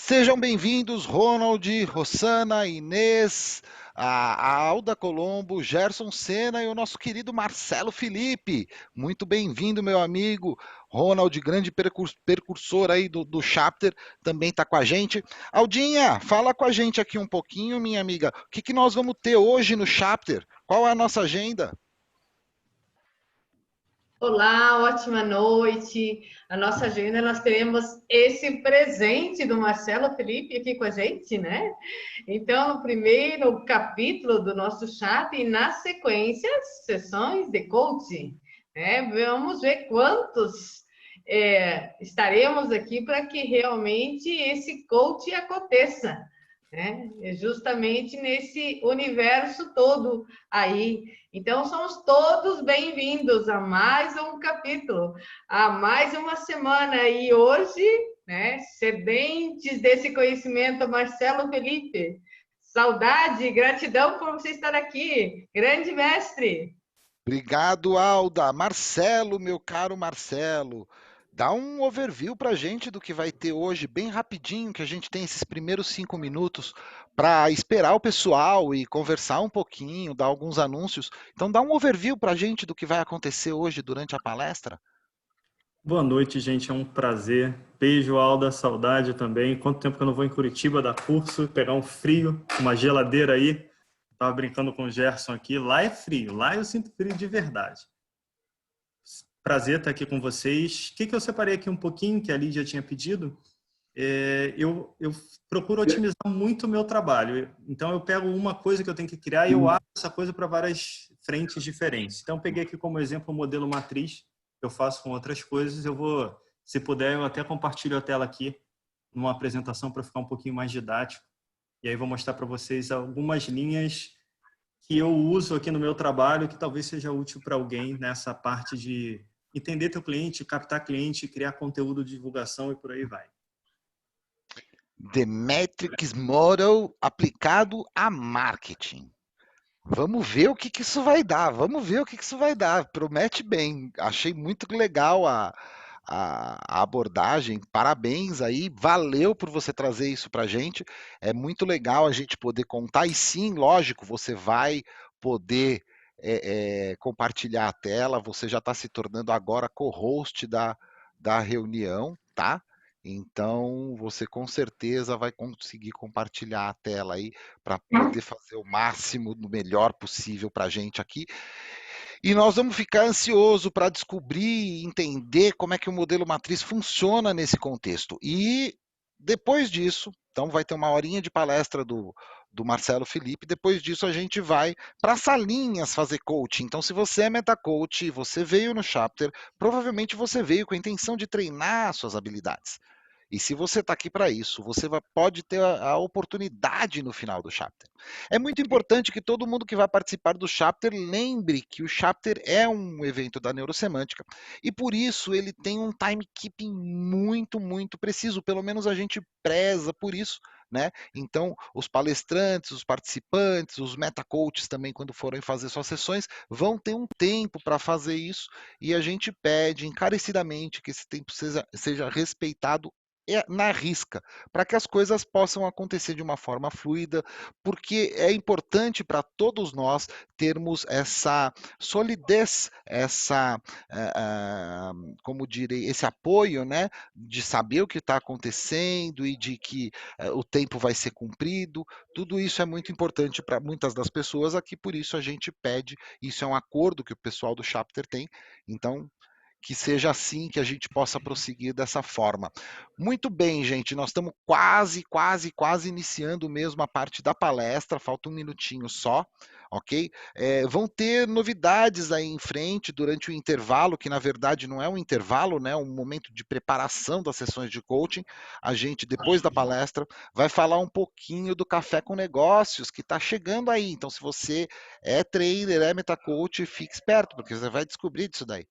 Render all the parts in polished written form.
Sejam bem-vindos, Ronald, Rossana, Inês, a Alda Colombo, Gerson Sena e o nosso querido Marcelo Felipe. Muito bem-vindo, meu amigo. Ronald, grande percursor aí do Chapter, também está com a gente. Aldinha, fala com a gente aqui um pouquinho, minha amiga. O que nós vamos ter hoje no Chapter? Qual é a nossa agenda? Olá, ótima noite. A nossa agenda, nós teremos esse presente do Marcelo Felipe aqui com a gente, né? Então, no primeiro capítulo do nosso chat e na sequência, sessões de coaching, né? Vamos ver quantos estaremos aqui para que realmente esse coaching aconteça, né? Justamente nesse universo todo aí. Então, somos todos bem-vindos a mais um capítulo, a mais uma semana. E hoje, né, sedentes desse conhecimento, Marcelo Felipe, saudade e gratidão por você estar aqui, grande mestre. Obrigado, Alda. Marcelo, meu caro Marcelo, dá um overview para a gente do que vai ter hoje, bem rapidinho, que a gente tem esses primeiros 5 minutos para esperar o pessoal e conversar um pouquinho, dar alguns anúncios. Então, dá um overview para a gente do que vai acontecer hoje durante a palestra. Boa noite, gente. É um prazer. Beijo, Alda. Saudade também. Quanto tempo que eu não vou em Curitiba dar curso, pegar um frio, uma geladeira aí. Tava brincando com o Gerson aqui. Lá é frio. Lá eu sinto frio de verdade. Prazer estar aqui com vocês. O que eu separei aqui um pouquinho, que a Lídia tinha pedido? Eu procuro otimizar muito o meu trabalho. Então, eu pego uma coisa que eu tenho que criar e eu abro essa coisa para várias frentes diferentes. Então, eu peguei aqui como exemplo o modelo matriz. Eu faço com outras coisas. Eu vou, se puder, eu até compartilho a tela aqui numa apresentação para ficar um pouquinho mais didático. E aí vou mostrar para vocês algumas linhas que eu uso aqui no meu trabalho que talvez seja útil para alguém nessa parte de entender teu cliente, captar cliente, criar conteúdo de divulgação e por aí vai. The Matrix Model aplicado a marketing. Vamos ver o que isso vai dar. Vamos ver o que isso vai dar. Promete bem. Achei muito legal a abordagem. Parabéns aí. Valeu por você trazer isso para a gente. É muito legal a gente poder contar. E sim, lógico, você vai poder compartilhar a tela. Você já está se tornando agora co-host da reunião, tá? Então, você com certeza vai conseguir compartilhar a tela aí para poder fazer o máximo, do melhor possível para a gente aqui. E nós vamos ficar ansioso para descobrir e entender como é que o modelo matriz funciona nesse contexto. E depois disso, então vai ter uma horinha de palestra do Marcelo Felipe, depois disso a gente vai para salinhas fazer coaching. Então, se você é metacoach, você veio no Chapter, provavelmente você veio com a intenção de treinar suas habilidades. E se você está aqui para isso, você pode ter a oportunidade no final do chapter. É muito importante que todo mundo que vai participar do chapter lembre que o chapter é um evento da neurosemântica e por isso ele tem um timekeeping muito, muito preciso. Pelo menos a gente preza por isso. Né? Então, os palestrantes, os participantes, os metacoaches também, quando forem fazer suas sessões, vão ter um tempo para fazer isso e a gente pede encarecidamente que esse tempo seja respeitado na risca, para que as coisas possam acontecer de uma forma fluida, porque é importante para todos nós termos essa solidez, essa, como direi, esse apoio, né, de saber o que está acontecendo e de que o tempo vai ser cumprido. Tudo isso é muito importante para muitas das pessoas aqui, por isso a gente pede, isso é um acordo que o pessoal do Chapter tem, então que seja assim, que a gente possa prosseguir dessa forma. Muito bem, gente, nós estamos quase iniciando mesmo a parte da palestra, falta um minutinho só, ok? Vão ter novidades aí em frente durante o intervalo, que na verdade não é um intervalo, né? É um momento de preparação das sessões de coaching. A gente, depois da palestra, vai falar um pouquinho do Café com Negócios, que está chegando aí. Então, se você é trader, é metacoach, fique esperto, porque você vai descobrir disso daí.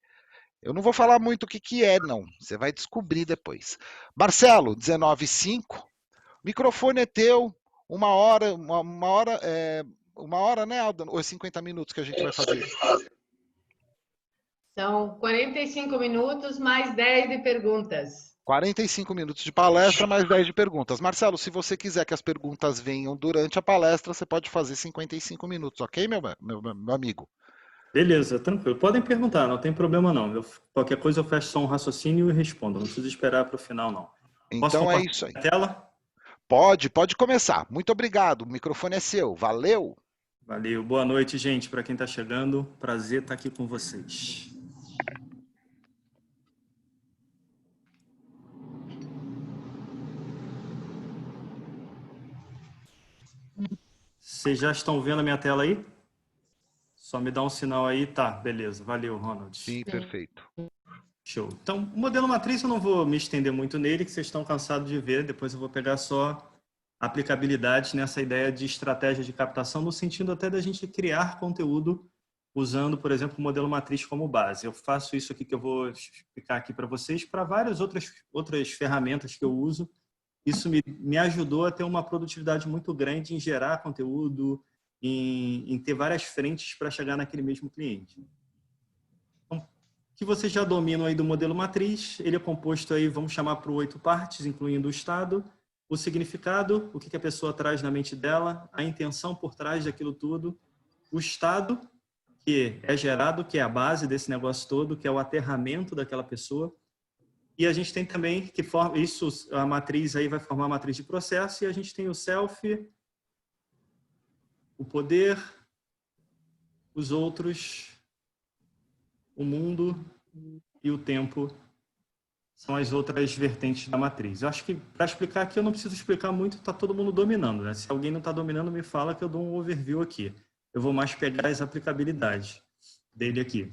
Eu não vou falar muito o que é, não. Você vai descobrir depois. Marcelo, 19h05. Microfone é teu. Uma hora, né, Alda? Ou 50 minutos que a gente vai fazer? São 45 minutos mais 10 de perguntas. 45 minutos de palestra, mais 10 de perguntas. Marcelo, se você quiser que as perguntas venham durante a palestra, você pode fazer 55 minutos, ok, meu amigo? Beleza, tranquilo. Podem perguntar, não tem problema não. Qualquer coisa eu fecho só um raciocínio e respondo. Não precisa esperar para o final, não. Posso Então é compartilhar isso aí. a tela? Pode começar. Muito obrigado. O microfone é seu. Valeu! Valeu. Boa noite, gente. Para quem está chegando, prazer estar aqui com vocês. Vocês já estão vendo a minha tela aí? Só me dá um sinal aí. Tá, beleza. Valeu, Ronald. Sim, perfeito. Show. Então, o modelo matriz eu não vou me estender muito nele, que vocês estão cansados de ver. Depois eu vou pegar só aplicabilidade nessa ideia de estratégia de captação, no sentido até da gente criar conteúdo usando, por exemplo, o modelo matriz como base. Eu faço isso aqui que eu vou explicar aqui para vocês, para várias outras ferramentas que eu uso. Isso me ajudou a ter uma produtividade muito grande em gerar conteúdo, em ter várias frentes para chegar naquele mesmo cliente. Então, que vocês já dominam aí do modelo matriz, ele é composto aí, vamos chamar por 8 partes, incluindo o estado, o significado, o que a pessoa traz na mente dela, a intenção por trás daquilo tudo, o estado, que é gerado, que é a base desse negócio todo, que é o aterramento daquela pessoa. E a gente tem também, que forma isso, a matriz aí vai formar a matriz de processo, e a gente tem o self, o poder, os outros, o mundo e o tempo são as outras vertentes da matriz. Eu acho que, para explicar aqui, eu não preciso explicar muito, está todo mundo dominando, né? Se alguém não está dominando, me fala que eu dou um overview aqui. Eu vou mais pegar as aplicabilidades dele aqui.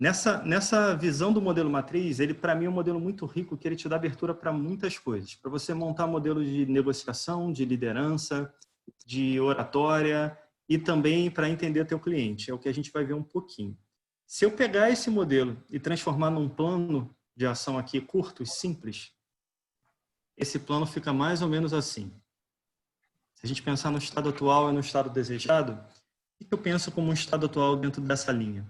Nessa visão do modelo matriz, ele para mim é um modelo muito rico, que ele te dá abertura para muitas coisas. Para você montar modelos de negociação, de liderança, de oratória e também para entender teu cliente. É o que a gente vai ver um pouquinho. Se eu pegar esse modelo e transformar num plano de ação aqui curto e simples, esse plano fica mais ou menos assim. Se a gente pensar no estado atual e no estado desejado, o que eu penso como um estado atual dentro dessa linha?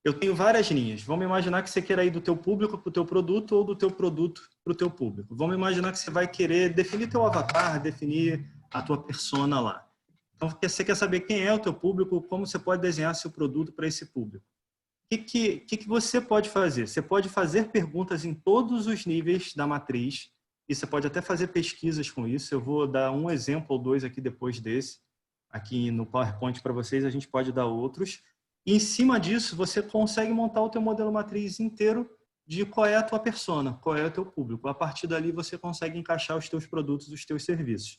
Eu tenho várias linhas. Vamos imaginar que você queira ir do teu público para o teu produto ou do teu produto para o teu público. Vamos imaginar que você vai querer definir teu avatar, definir a tua persona lá. Então, você quer saber quem é o teu público, como você pode desenhar seu produto para esse público. O que você pode fazer? Você pode fazer perguntas em todos os níveis da matriz e você pode até fazer pesquisas com isso. Eu vou dar um exemplo ou dois aqui depois desse. Aqui no PowerPoint para vocês, a gente pode dar outros. E em cima disso, você consegue montar o teu modelo matriz inteiro de qual é a tua persona, qual é o teu público. A partir dali, você consegue encaixar os teus produtos, os teus serviços.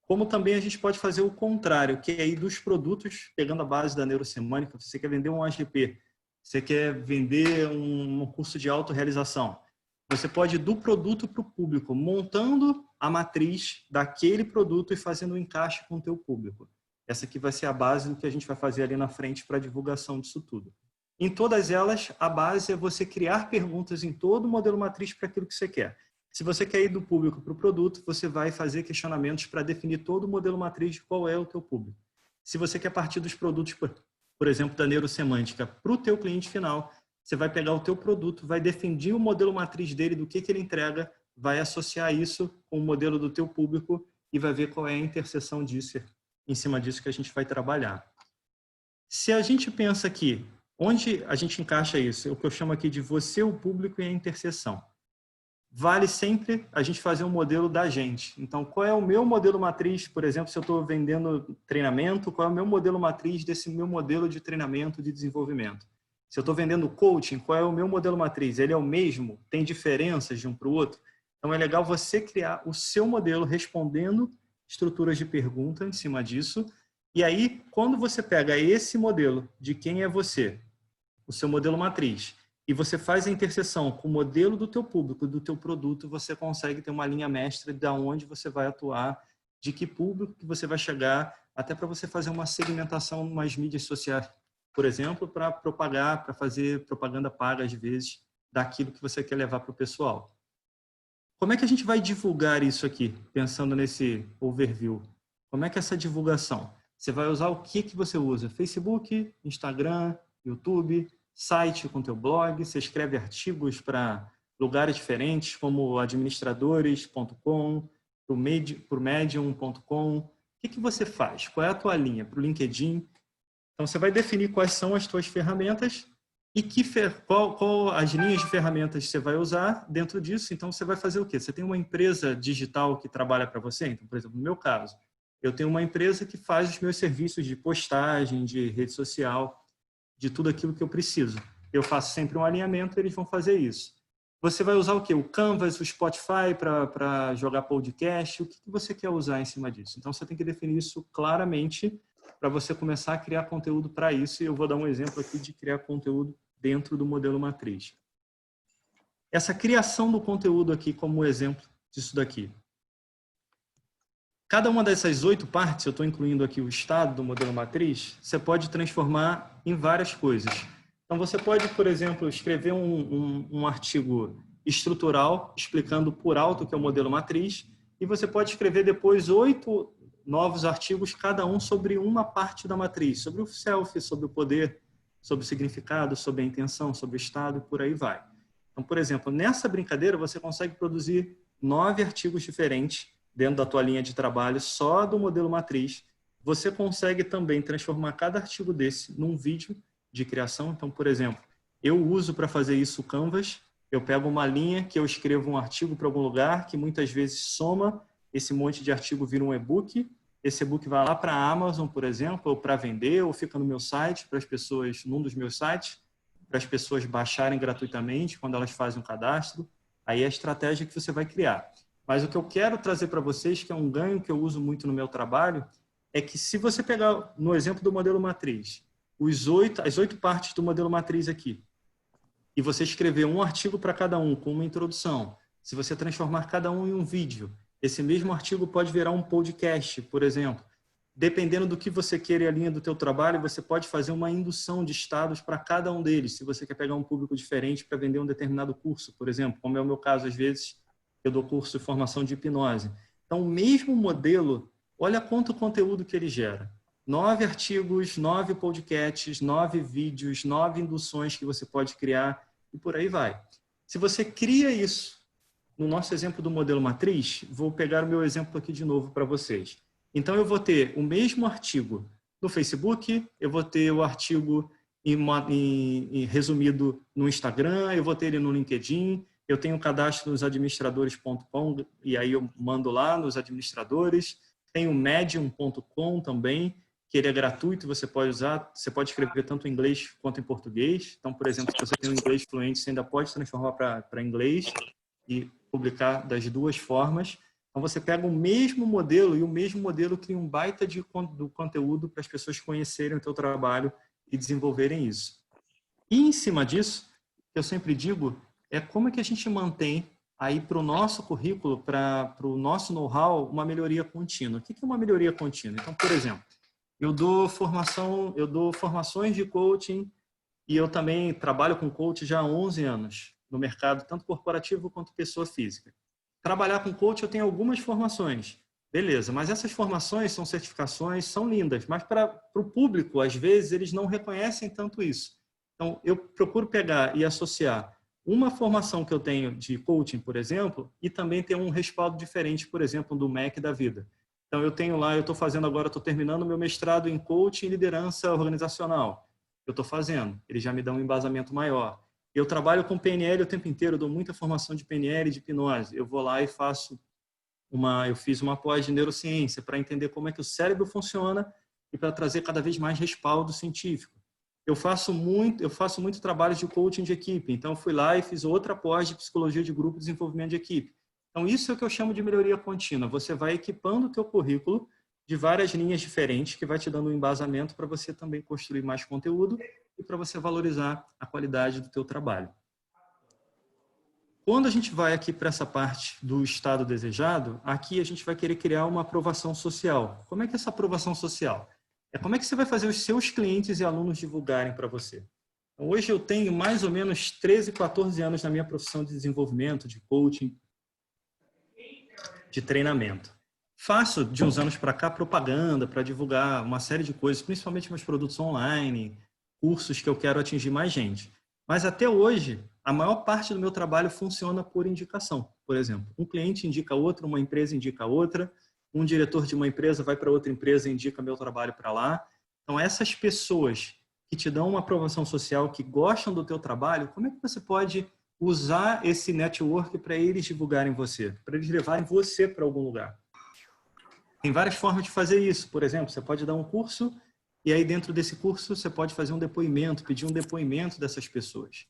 Como também a gente pode fazer o contrário, que é aí dos produtos, pegando a base da neurosemântica, você quer vender um AGP, você quer vender um curso de autorrealização. Você pode ir do produto para o público, montando a matriz daquele produto e fazendo um encaixe com o teu público. Essa aqui vai ser a base do que a gente vai fazer ali na frente para a divulgação disso tudo. Em todas elas, a base é você criar perguntas em todo o modelo matriz para aquilo que você quer. Se você quer ir do público para o produto, você vai fazer questionamentos para definir todo o modelo matriz de qual é o teu público. Se você quer partir dos produtos, por exemplo, da neurosemântica para o teu cliente final, você vai pegar o teu produto, vai definir o modelo matriz dele, do que ele entrega, vai associar isso com o modelo do teu público e vai ver qual é a interseção disso, em cima disso que a gente vai trabalhar. Se a gente pensa aqui, onde a gente encaixa isso? É o que eu chamo aqui de você, o público e a interseção. Vale sempre a gente fazer um modelo da gente. Então, qual é o meu modelo matriz, por exemplo, se eu estou vendendo treinamento, qual é o meu modelo matriz desse meu modelo de treinamento, de desenvolvimento? Se eu estou vendendo coaching, qual é o meu modelo matriz? Ele é o mesmo? Tem diferenças de um para o outro? Então, é legal você criar o seu modelo respondendo estruturas de pergunta em cima disso. E aí, quando você pega esse modelo de quem é você, o seu modelo matriz, e você faz a interseção com o modelo do teu público, do teu produto, você consegue ter uma linha mestra de onde você vai atuar, de que público que você vai chegar, até para você fazer uma segmentação nas mídias sociais, por exemplo, para propagar, para fazer propaganda paga, às vezes, daquilo que você quer levar para o pessoal. Como é que a gente vai divulgar isso aqui, pensando nesse overview? Como é que é essa divulgação? Você vai usar o que você usa? Facebook, Instagram, YouTube, site com teu blog, você escreve artigos para lugares diferentes, como administradores.com, por medium.com. O que você faz? Qual é a tua linha? Para o LinkedIn. Então, você vai definir quais são as tuas ferramentas e qual as linhas de ferramentas você vai usar dentro disso. Então, você vai fazer o quê? Você tem uma empresa digital que trabalha para você? Então, por exemplo, no meu caso, eu tenho uma empresa que faz os meus serviços de postagem, de rede social, de tudo aquilo que eu preciso. Eu faço sempre um alinhamento e eles vão fazer isso. Você vai usar o quê? O Canvas, o Spotify para jogar podcast? O que você quer usar em cima disso? Então, você tem que definir isso claramente para você começar a criar conteúdo para isso. E eu vou dar um exemplo aqui de criar conteúdo dentro do modelo matriz. Essa criação do conteúdo aqui como exemplo disso daqui. Cada uma dessas 8 partes, eu estou incluindo aqui o estado do modelo matriz, você pode transformar em várias coisas. Então, você pode, por exemplo, escrever um artigo estrutural, explicando por alto o que é o modelo matriz, e você pode escrever depois 8 novos artigos, cada um sobre uma parte da matriz, sobre o self, sobre o poder, sobre o significado, sobre a intenção, sobre o estado, e por aí vai. Então, por exemplo, nessa brincadeira, você consegue produzir 9 artigos diferentes dentro da tua linha de trabalho, só do modelo matriz. Você consegue também transformar cada artigo desse num vídeo de criação. Então, por exemplo, eu uso para fazer isso o Canvas. Eu pego uma linha que eu escrevo um artigo para algum lugar, que muitas vezes soma, esse monte de artigo vira um e-book. Esse e-book vai lá para a Amazon, por exemplo, ou para vender, ou fica no meu site, para as pessoas, num dos meus sites, para as pessoas baixarem gratuitamente quando elas fazem um cadastro. Aí é a estratégia que você vai criar. Mas o que eu quero trazer para vocês, que é um ganho que eu uso muito no meu trabalho, é que se você pegar, no exemplo do modelo matriz, as 8 partes do modelo matriz aqui, e você escrever um artigo para cada um, com uma introdução, se você transformar cada um em um vídeo, esse mesmo artigo pode virar um podcast, por exemplo. Dependendo do que você queira e a linha do teu trabalho, você pode fazer uma indução de estados para cada um deles, se você quer pegar um público diferente para vender um determinado curso, por exemplo, como é o meu caso, às vezes, eu dou curso de formação de hipnose. Então, o mesmo modelo, olha quanto conteúdo que ele gera. 9 artigos, 9 podcasts, 9 vídeos, 9 induções que você pode criar e por aí vai. Se você cria isso, no nosso exemplo do modelo matriz, vou pegar o meu exemplo aqui de novo para vocês. Então, eu vou ter o mesmo artigo no Facebook, eu vou ter o artigo resumido no Instagram, eu vou ter ele no LinkedIn, eu tenho um cadastro nos administradores.com e aí eu mando lá nos administradores. Tem o medium.com também, que ele é gratuito, você pode usar, você pode escrever tanto em inglês quanto em português. Então, por exemplo, se você tem um inglês fluente, você ainda pode transformar para inglês e publicar das duas formas. Então, você pega o mesmo modelo e o mesmo modelo cria um baita do conteúdo para as pessoas conhecerem o teu trabalho e desenvolverem isso. E em cima disso, eu sempre digo, é como é que a gente mantém aí para o nosso currículo, para o nosso know-how, uma melhoria contínua. O que é uma melhoria contínua? Então, por exemplo, eu dou formações de coaching e eu também trabalho com coach já há 11 anos no mercado, tanto corporativo quanto pessoa física. Trabalhar com coach eu tenho algumas formações, beleza, mas essas formações são certificações, são lindas, mas para o público, às vezes, eles não reconhecem tanto isso. Então, eu procuro pegar e associar uma formação que eu tenho de coaching, por exemplo, e também ter um respaldo diferente, por exemplo, do MEC da vida. Então, eu tenho lá, eu estou fazendo agora, estou terminando meu mestrado em coaching e liderança organizacional. Eu estou fazendo, eles já me dão um embasamento maior. Eu trabalho com PNL o tempo inteiro, eu dou muita formação de PNL e de hipnose. Eu vou lá e eu fiz uma pós de neurociência para entender como é que o cérebro funciona e para trazer cada vez mais respaldo científico. Eu faço muito trabalho de coaching de equipe. Então, eu fui lá e fiz outra pós de psicologia de grupo e desenvolvimento de equipe. Então, isso é o que eu chamo de melhoria contínua. Você vai equipando o teu currículo de várias linhas diferentes, que vai te dando um embasamento para você também construir mais conteúdo e para você valorizar a qualidade do teu trabalho. Quando a gente vai aqui para essa parte do estado desejado, aqui a gente vai querer criar uma aprovação social. Como é que é essa aprovação social? É como é que você vai fazer os seus clientes e alunos divulgarem para você. Então, hoje eu tenho mais ou menos 13, 14 anos na minha profissão de desenvolvimento, de coaching, de treinamento. Faço, de uns anos para cá, propaganda para divulgar uma série de coisas, principalmente meus produtos online, cursos que eu quero atingir mais gente. Mas até hoje, a maior parte do meu trabalho funciona por indicação. Por exemplo, um cliente indica outro, uma empresa indica outra, um diretor de uma empresa vai para outra empresa e indica meu trabalho para lá. Então, essas pessoas que te dão uma aprovação social, que gostam do teu trabalho, como é que você pode usar esse network para eles divulgarem você, para eles levarem você para algum lugar? Tem várias formas de fazer isso. Por exemplo, você pode dar um curso e aí dentro desse curso você pode fazer um depoimento, pedir um depoimento dessas pessoas.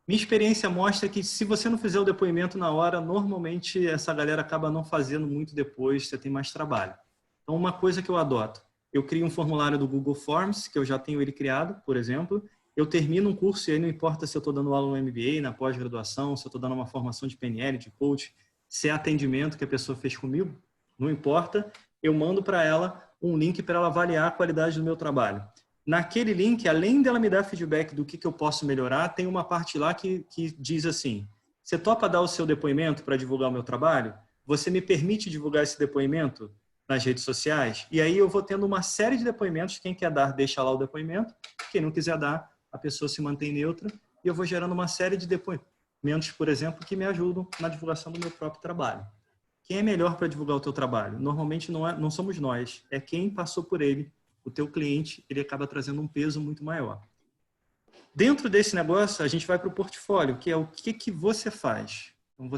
Minha experiência mostra que se você não fizer o depoimento na hora, normalmente essa galera acaba não fazendo muito depois, você tem mais trabalho. Então, uma coisa que eu adoto, eu crio um formulário do Google Forms, que eu já tenho ele criado, por exemplo, eu termino um curso e aí não importa se eu estou dando aula no MBA, na pós-graduação, se eu estou dando uma formação de PNL, de coach, se é atendimento que a pessoa fez comigo, não importa, eu mando para ela um link para ela avaliar a qualidade do meu trabalho. Naquele link, além dela me dar feedback do que eu posso melhorar, tem uma parte lá que diz assim, você topa dar o seu depoimento para divulgar o meu trabalho? Você me permite divulgar esse depoimento nas redes sociais? E aí eu vou tendo uma série de depoimentos, quem quer dar, deixa lá o depoimento, quem não quiser dar, a pessoa se mantém neutra, e eu vou gerando uma série de depoimentos, por exemplo, que me ajudam na divulgação do meu próprio trabalho. Quem é melhor para divulgar o teu trabalho? Normalmente não somos nós, é quem passou por ele. O teu cliente, ele acaba trazendo um peso muito maior. Dentro desse negócio, a gente vai para o portfólio, que é o que você faz. Então,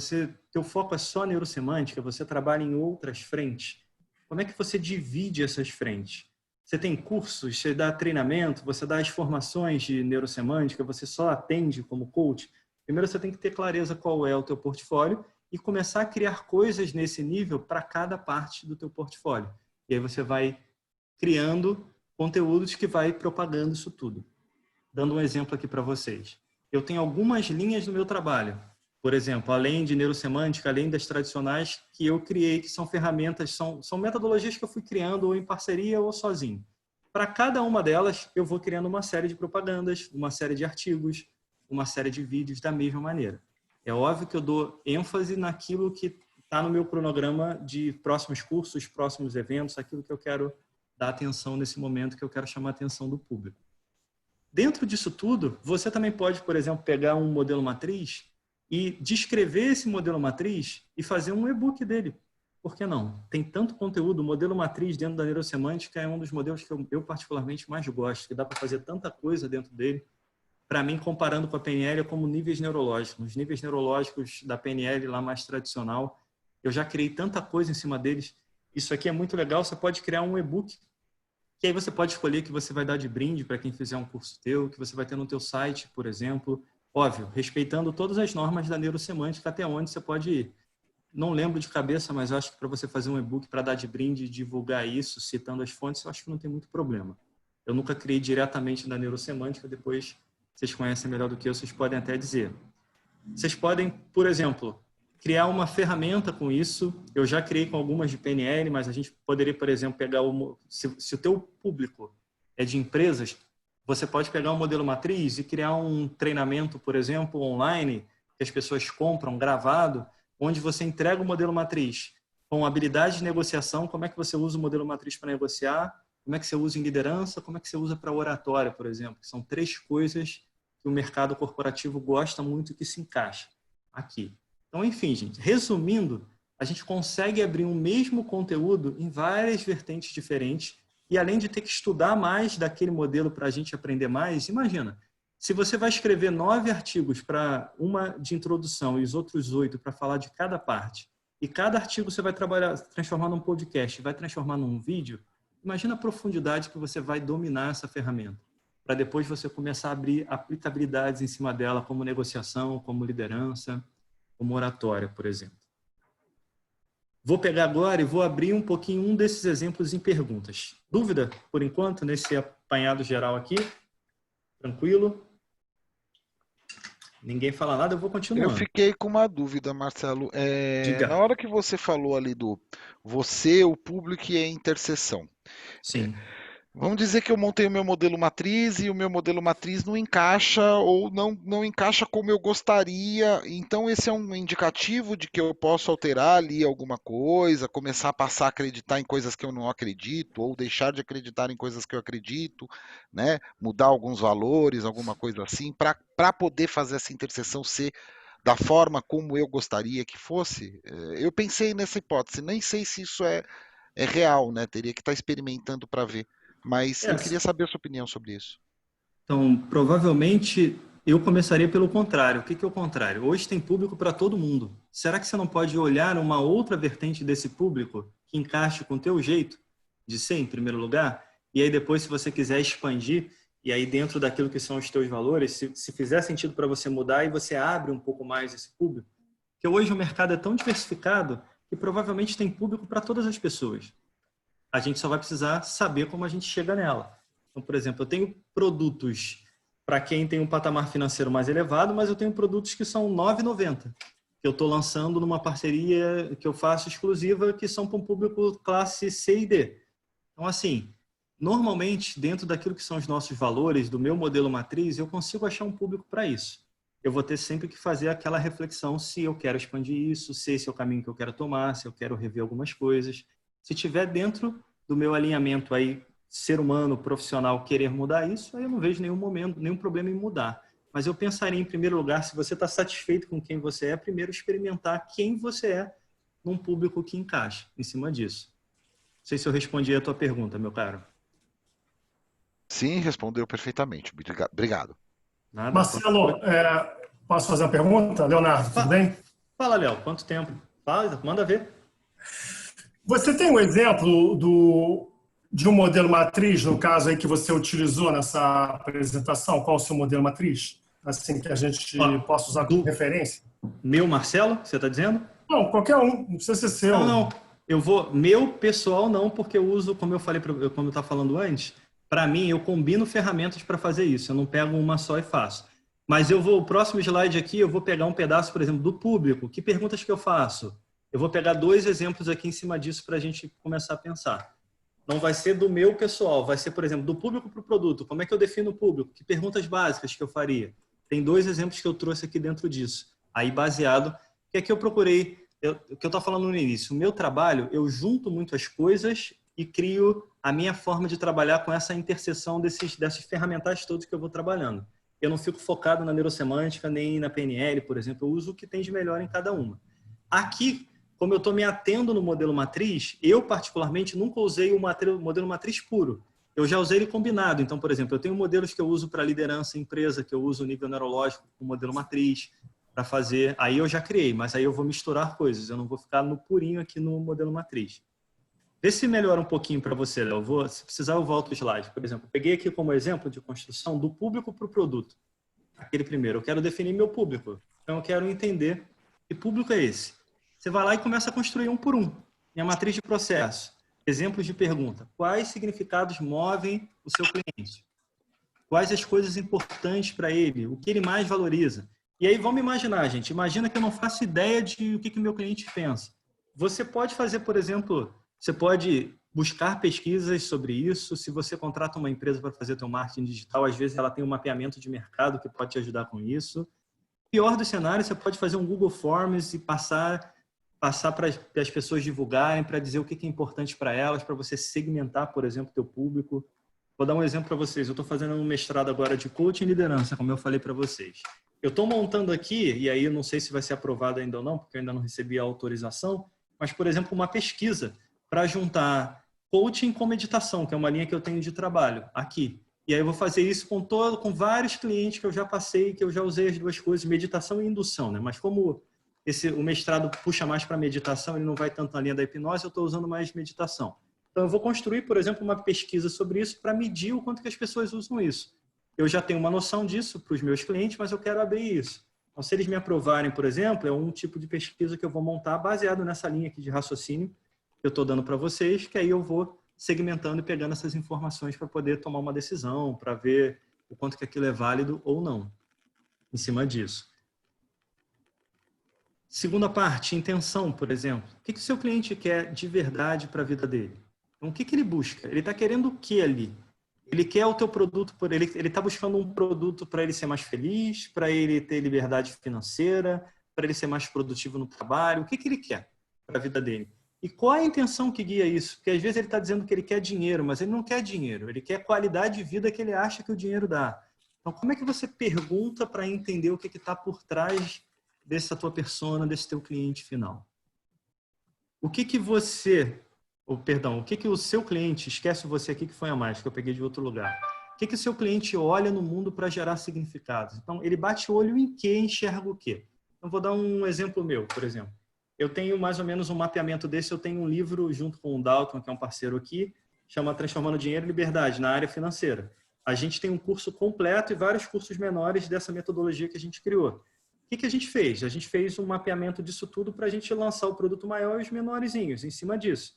teu foco é só neurosemântica, você trabalha em outras frentes. Como é que você divide essas frentes? Você tem cursos, você dá treinamento, você dá as formações de neurosemântica, você só atende como coach. Primeiro, você tem que ter clareza qual é o teu portfólio e começar a criar coisas nesse nível para cada parte do teu portfólio. E aí você vai criando conteúdos que vai propagando isso tudo. Dando um exemplo aqui para vocês. Eu tenho algumas linhas no meu trabalho. Por exemplo, além de neurosemântica, além das tradicionais que eu criei, que são ferramentas, são metodologias que eu fui criando ou em parceria ou sozinho. Para cada uma delas, eu vou criando uma série de propagandas, uma série de artigos, uma série de vídeos da mesma maneira. É óbvio que eu dou ênfase naquilo que está no meu cronograma de próximos cursos, próximos eventos, aquilo que eu quero dar atenção nesse momento, que eu quero chamar a atenção do público. Dentro disso tudo, você também pode, por exemplo, pegar um modelo matriz e descrever esse modelo matriz e fazer um e-book dele. Por que não? Tem tanto conteúdo, o modelo matriz dentro da neurosemântica é um dos modelos que eu particularmente mais gosto, que dá para fazer tanta coisa dentro dele. Para mim, comparando com a PNL, é como níveis neurológicos. Os níveis neurológicos da PNL, lá mais tradicional, eu já criei tanta coisa em cima deles. Isso aqui é muito legal, você pode criar um e-book, que aí você pode escolher que você vai dar de brinde para quem fizer um curso teu, que você vai ter no teu site, por exemplo. Óbvio, respeitando todas as normas da neurosemântica, até onde você pode ir. Não lembro de cabeça, mas eu acho que para você fazer um e-book para dar de brinde e divulgar isso, citando as fontes, eu acho que não tem muito problema. Eu nunca criei diretamente da neurosemântica, depois vocês conhecem melhor do que eu, vocês podem até dizer. Vocês podem, por exemplo, criar uma ferramenta com isso. Eu já criei com algumas de PNL, mas a gente poderia, por exemplo, pegar se o teu público é de empresas, você pode pegar um modelo matriz e criar um treinamento, por exemplo, online, que as pessoas compram gravado, onde você entrega o modelo matriz com habilidade de negociação, como é que você usa o modelo matriz para negociar, como é que você usa em liderança, como é que você usa para oratória, por exemplo, que são 3 coisas que o mercado corporativo gosta muito que se encaixa aqui. Então, enfim, gente, resumindo, a gente consegue abrir um mesmo conteúdo em várias vertentes diferentes e além de ter que estudar mais daquele modelo para a gente aprender mais, imagina, se você vai escrever 9 artigos para uma de introdução e os outros 8 para falar de cada parte, e cada artigo você vai transformar num podcast, vai transformar num vídeo, imagina a profundidade que você vai dominar essa ferramenta, para depois você começar a abrir aplicabilidades em cima dela, como negociação, como liderança, como oratória, por exemplo. Vou pegar agora e vou abrir um pouquinho um desses exemplos em perguntas. Dúvida, por enquanto, nesse apanhado geral aqui? Tranquilo? Ninguém fala nada, eu vou continuando. Eu fiquei com uma dúvida, Marcelo. Diga. Na hora que você falou ali do você, o público e a interseção. Sim. Vamos dizer que eu montei o meu modelo matriz e o meu modelo matriz não encaixa ou não encaixa como eu gostaria. Então, esse é um indicativo de que eu posso alterar ali alguma coisa, começar a passar a acreditar em coisas que eu não acredito, ou deixar de acreditar em coisas que eu acredito, né? Mudar alguns valores, alguma coisa assim, para poder fazer essa interseção ser da forma como eu gostaria que fosse. Eu pensei nessa hipótese, nem sei se isso é real, né? Teria que estar experimentando para ver. Mas eu É, queria saber a sua opinião sobre isso. então, provavelmente eu começaria pelo contrário. O que é o contrário? Hoje tem público para todo mundo. Será que você não pode olhar uma outra vertente desse público que encaixe com o teu jeito de ser, em primeiro lugar? E aí depois, se você quiser expandir, e aí dentro daquilo que são os teus valores, se fizer sentido para você mudar, e você abre um pouco mais esse público. Porque hoje o mercado é tão diversificado que provavelmente tem público para todas as pessoas. A gente só vai precisar saber como a gente chega nela. Então, por exemplo, eu tenho produtos para quem tem um patamar financeiro mais elevado, mas eu tenho produtos que são R$ 9,90, que eu estou lançando numa parceria que eu faço exclusiva, que são para um público classe C e D. Então, assim, normalmente, dentro daquilo que são os nossos valores, do meu modelo matriz, eu consigo achar um público para isso. Eu vou ter sempre que fazer aquela reflexão se eu quero expandir isso, se esse é o caminho que eu quero tomar, se eu quero rever algumas coisas. Se tiver dentro do meu alinhamento aí, ser humano, profissional, querer mudar isso, aí eu não vejo nenhum momento, nenhum problema em mudar. Mas eu pensaria, em primeiro lugar, se você está satisfeito com quem você é, primeiro experimentar quem você é num público que encaixa em cima disso. Não sei se eu respondi a tua pergunta, meu caro. Sim, respondeu perfeitamente. Obrigado. Nada? Marcelo, posso fazer uma pergunta? Leonardo, tudo bem? Fala, Léo. Quanto tempo? Fala, manda ver. Você tem um exemplo de um modelo matriz, no caso aí que você utilizou nessa apresentação? Qual o seu modelo matriz? Assim que a gente possa usar como referência? Meu, Marcelo, você está dizendo? Não, qualquer um, não precisa ser seu. Não. Eu vou. Meu pessoal não, porque eu uso, como eu falei, como eu estava falando antes, para mim, eu combino ferramentas para fazer isso. Eu não pego uma só e faço. Mas o próximo slide aqui, eu vou pegar um pedaço, por exemplo, do público. Que perguntas que eu faço? Eu vou pegar 2 exemplos aqui em cima disso para a gente começar a pensar. Não vai ser do meu pessoal, vai ser, por exemplo, do público para o produto. Como é que eu defino o público? Que perguntas básicas que eu faria? Tem 2 exemplos que eu trouxe aqui dentro disso. Aí, baseado, que aqui eu procurei, o que eu estava falando no início, o meu trabalho, eu junto muito as coisas e crio a minha forma de trabalhar com essa interseção dessas ferramentais todas que eu vou trabalhando. Eu não fico focado na neurosemântica nem na PNL, por exemplo, eu uso o que tem de melhor em cada uma. Aqui, como eu estou me atendo no modelo matriz, eu particularmente nunca usei o modelo matriz puro. Eu já usei ele combinado. Então, por exemplo, eu tenho modelos que eu uso para liderança em empresa, que eu uso o nível neurológico com o modelo matriz para fazer. Aí eu já criei, mas aí eu vou misturar coisas. Eu não vou ficar no purinho aqui no modelo matriz. Vê se melhora um pouquinho para você, Léo. Se precisar, eu volto o slide. Por exemplo, eu peguei aqui como exemplo de construção do público para o produto. Aquele primeiro. Eu quero definir meu público. Então, eu quero entender que público é esse. Você vai lá e começa a construir um por um. Minha matriz de processo. Exemplos de pergunta. Quais significados movem o seu cliente? Quais as coisas importantes para ele? O que ele mais valoriza? E aí, vamos imaginar, gente. Imagina que eu não faço ideia de o que o meu cliente pensa. Você pode fazer, por exemplo, você pode buscar pesquisas sobre isso. Se você contrata uma empresa para fazer o seu marketing digital, às vezes ela tem um mapeamento de mercado que pode te ajudar com isso. Pior do cenário, você pode fazer um Google Forms e passar para as pessoas divulgarem, para dizer o que é importante para elas, para você segmentar, por exemplo, o teu público. Vou dar um exemplo para vocês. Eu estou fazendo um mestrado agora de coaching e liderança, como eu falei para vocês. Eu estou montando aqui, e aí eu não sei se vai ser aprovado ainda ou não, porque eu ainda não recebi a autorização, mas, por exemplo, uma pesquisa para juntar coaching com meditação, que é uma linha que eu tenho de trabalho aqui. E aí eu vou fazer isso com vários clientes que eu já passei, que eu já usei as 2 coisas, meditação e indução, né? Mas como o mestrado puxa mais para meditação, ele não vai tanto na linha da hipnose, eu estou usando mais meditação. Então eu vou construir, por exemplo, uma pesquisa sobre isso para medir o quanto que as pessoas usam isso. Eu já tenho uma noção disso para os meus clientes, mas eu quero abrir isso. Então, se eles me aprovarem, por exemplo, é um tipo de pesquisa que eu vou montar baseado nessa linha aqui de raciocínio que eu estou dando para vocês, que aí eu vou segmentando e pegando essas informações para poder tomar uma decisão, para ver o quanto que aquilo é válido ou não, em cima disso. Segunda parte, intenção, por exemplo. O que o seu cliente quer de verdade para a vida dele? Então, o que ele busca? Ele está querendo o que ali? Ele quer o teu produto, ele está buscando um produto para ele ser mais feliz, para ele ter liberdade financeira, para ele ser mais produtivo no trabalho. O que ele quer para a vida dele? E qual é a intenção que guia isso? Porque às vezes ele está dizendo que ele quer dinheiro, mas ele não quer dinheiro. Ele quer qualidade de vida que ele acha que o dinheiro dá. Então, como é que você pergunta para entender o que está por trás dessa tua persona, desse teu cliente final? O que você... o que o seu cliente, esquece você aqui que foi a mais, que eu peguei de outro lugar. O que o seu cliente olha no mundo para gerar significados? Então, ele bate o olho em quê, enxerga o quê? Então, vou dar um exemplo meu, por exemplo. Eu tenho mais ou menos um mapeamento desse, eu tenho um livro junto com o Dalton, que é um parceiro aqui, chama Transformando Dinheiro em Liberdade, na área financeira. A gente tem um curso completo e vários cursos menores dessa metodologia que a gente criou. O que a gente fez? A gente fez um mapeamento disso tudo para a gente lançar o produto maior e os menorzinhos em cima disso.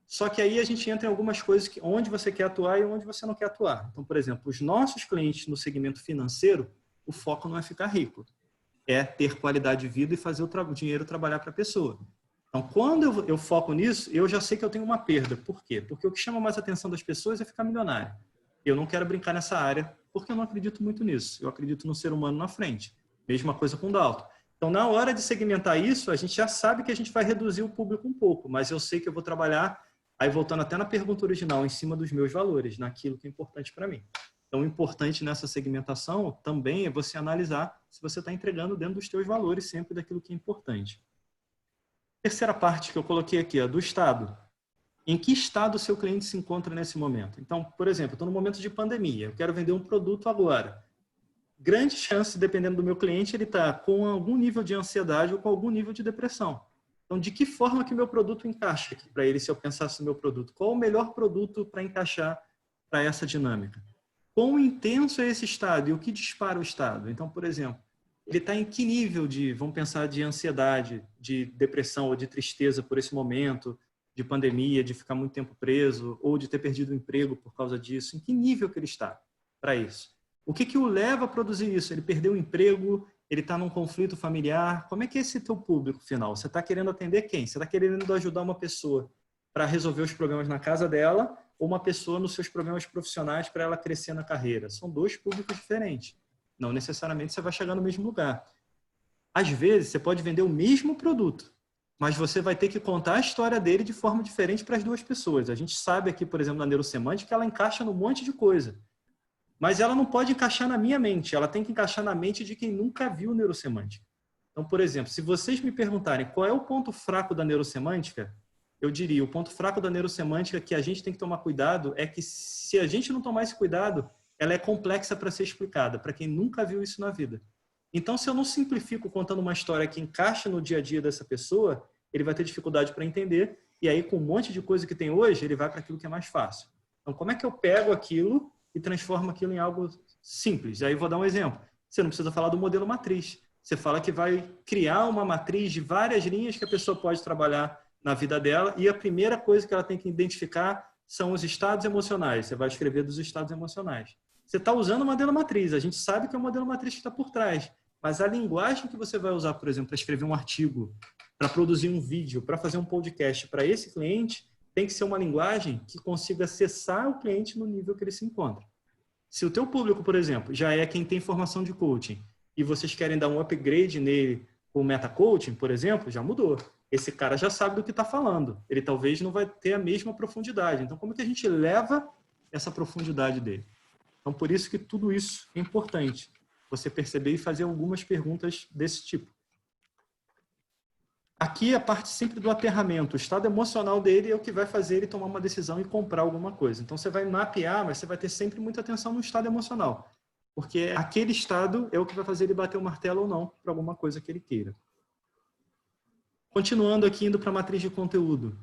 Só que aí a gente entra em algumas coisas onde você quer atuar e onde você não quer atuar. Então, por exemplo, os nossos clientes no segmento financeiro, o foco não é ficar rico, é ter qualidade de vida e fazer o dinheiro trabalhar para a pessoa. Então, quando eu foco nisso, eu já sei que eu tenho uma perda. Por quê? Porque o que chama mais a atenção das pessoas é ficar milionário. Eu não quero brincar nessa área porque eu não acredito muito nisso. Eu acredito no ser humano na frente. Mesma coisa com o Dalton. Então, na hora de segmentar isso, a gente já sabe que a gente vai reduzir o público um pouco, mas eu sei que eu vou trabalhar, aí voltando até na pergunta original, em cima dos meus valores, naquilo que é importante para mim. Então, o importante nessa segmentação também é você analisar se você está entregando dentro dos teus valores sempre daquilo que é importante. Terceira parte que eu coloquei aqui, do estado. Em que estado o seu cliente se encontra nesse momento? Então, por exemplo, estou no momento de pandemia, eu quero vender um produto agora. Grande chance, dependendo do meu cliente, ele está com algum nível de ansiedade ou com algum nível de depressão. Então, de que forma que o meu produto encaixa aqui para ele, se eu pensasse no meu produto? Qual o melhor produto para encaixar para essa dinâmica? Quão intenso é esse estado e o que dispara o estado? Então, por exemplo, ele está em que nível de, vamos pensar, de ansiedade, de depressão ou de tristeza por esse momento, de pandemia, de ficar muito tempo preso ou de ter perdido o emprego por causa disso? Em que nível que ele está para isso? O que o leva a produzir isso? Ele perdeu o emprego, ele está num conflito familiar. Como é que é esse teu público final? Você está querendo atender quem? Você está querendo ajudar uma pessoa para resolver os problemas na casa dela ou uma pessoa nos seus problemas profissionais para ela crescer na carreira? São dois públicos diferentes. Não necessariamente você vai chegar no mesmo lugar. Às vezes, você pode vender o mesmo produto, mas você vai ter que contar a história dele de forma diferente para as duas pessoas. A gente sabe aqui, por exemplo, na neurosemântica, que ela encaixa num monte de coisa. Mas ela não pode encaixar na minha mente, ela tem que encaixar na mente de quem nunca viu neurosemântica. Então, por exemplo, se vocês me perguntarem qual é o ponto fraco da neurosemântica, eu diria, o ponto fraco da neurosemântica que a gente tem que tomar cuidado é que se a gente não tomar esse cuidado, ela é complexa para ser explicada, para quem nunca viu isso na vida. Então, se eu não simplifico contando uma história que encaixa no dia a dia dessa pessoa, ele vai ter dificuldade para entender, e aí com um monte de coisa que tem hoje, ele vai para aquilo que é mais fácil. Então, como é que eu pego aquilo e transforma aquilo em algo simples? E aí vou dar um exemplo. Você não precisa falar do modelo matriz. Você fala que vai criar uma matriz de várias linhas que a pessoa pode trabalhar na vida dela e a primeira coisa que ela tem que identificar são os estados emocionais. Você vai escrever dos estados emocionais. Você está usando o modelo matriz. A gente sabe que é o modelo matriz que está por trás. Mas a linguagem que você vai usar, por exemplo, para escrever um artigo, para produzir um vídeo, para fazer um podcast para esse cliente, tem que ser uma linguagem que consiga acessar o cliente no nível que ele se encontra. Se o teu público, por exemplo, já é quem tem formação de coaching e vocês querem dar um upgrade nele com o meta-coaching, por exemplo, já mudou. Esse cara já sabe do que está falando. Ele talvez não vai ter a mesma profundidade. Então, como é que a gente leva essa profundidade dele? Então, por isso que tudo isso é importante. Você perceber e fazer algumas perguntas desse tipo. Aqui a parte sempre do aterramento. O estado emocional dele é o que vai fazer ele tomar uma decisão e comprar alguma coisa. Então, você vai mapear, mas você vai ter sempre muita atenção no estado emocional. Porque aquele estado é o que vai fazer ele bater o martelo ou não para alguma coisa que ele queira. Continuando aqui, indo para a matriz de conteúdo.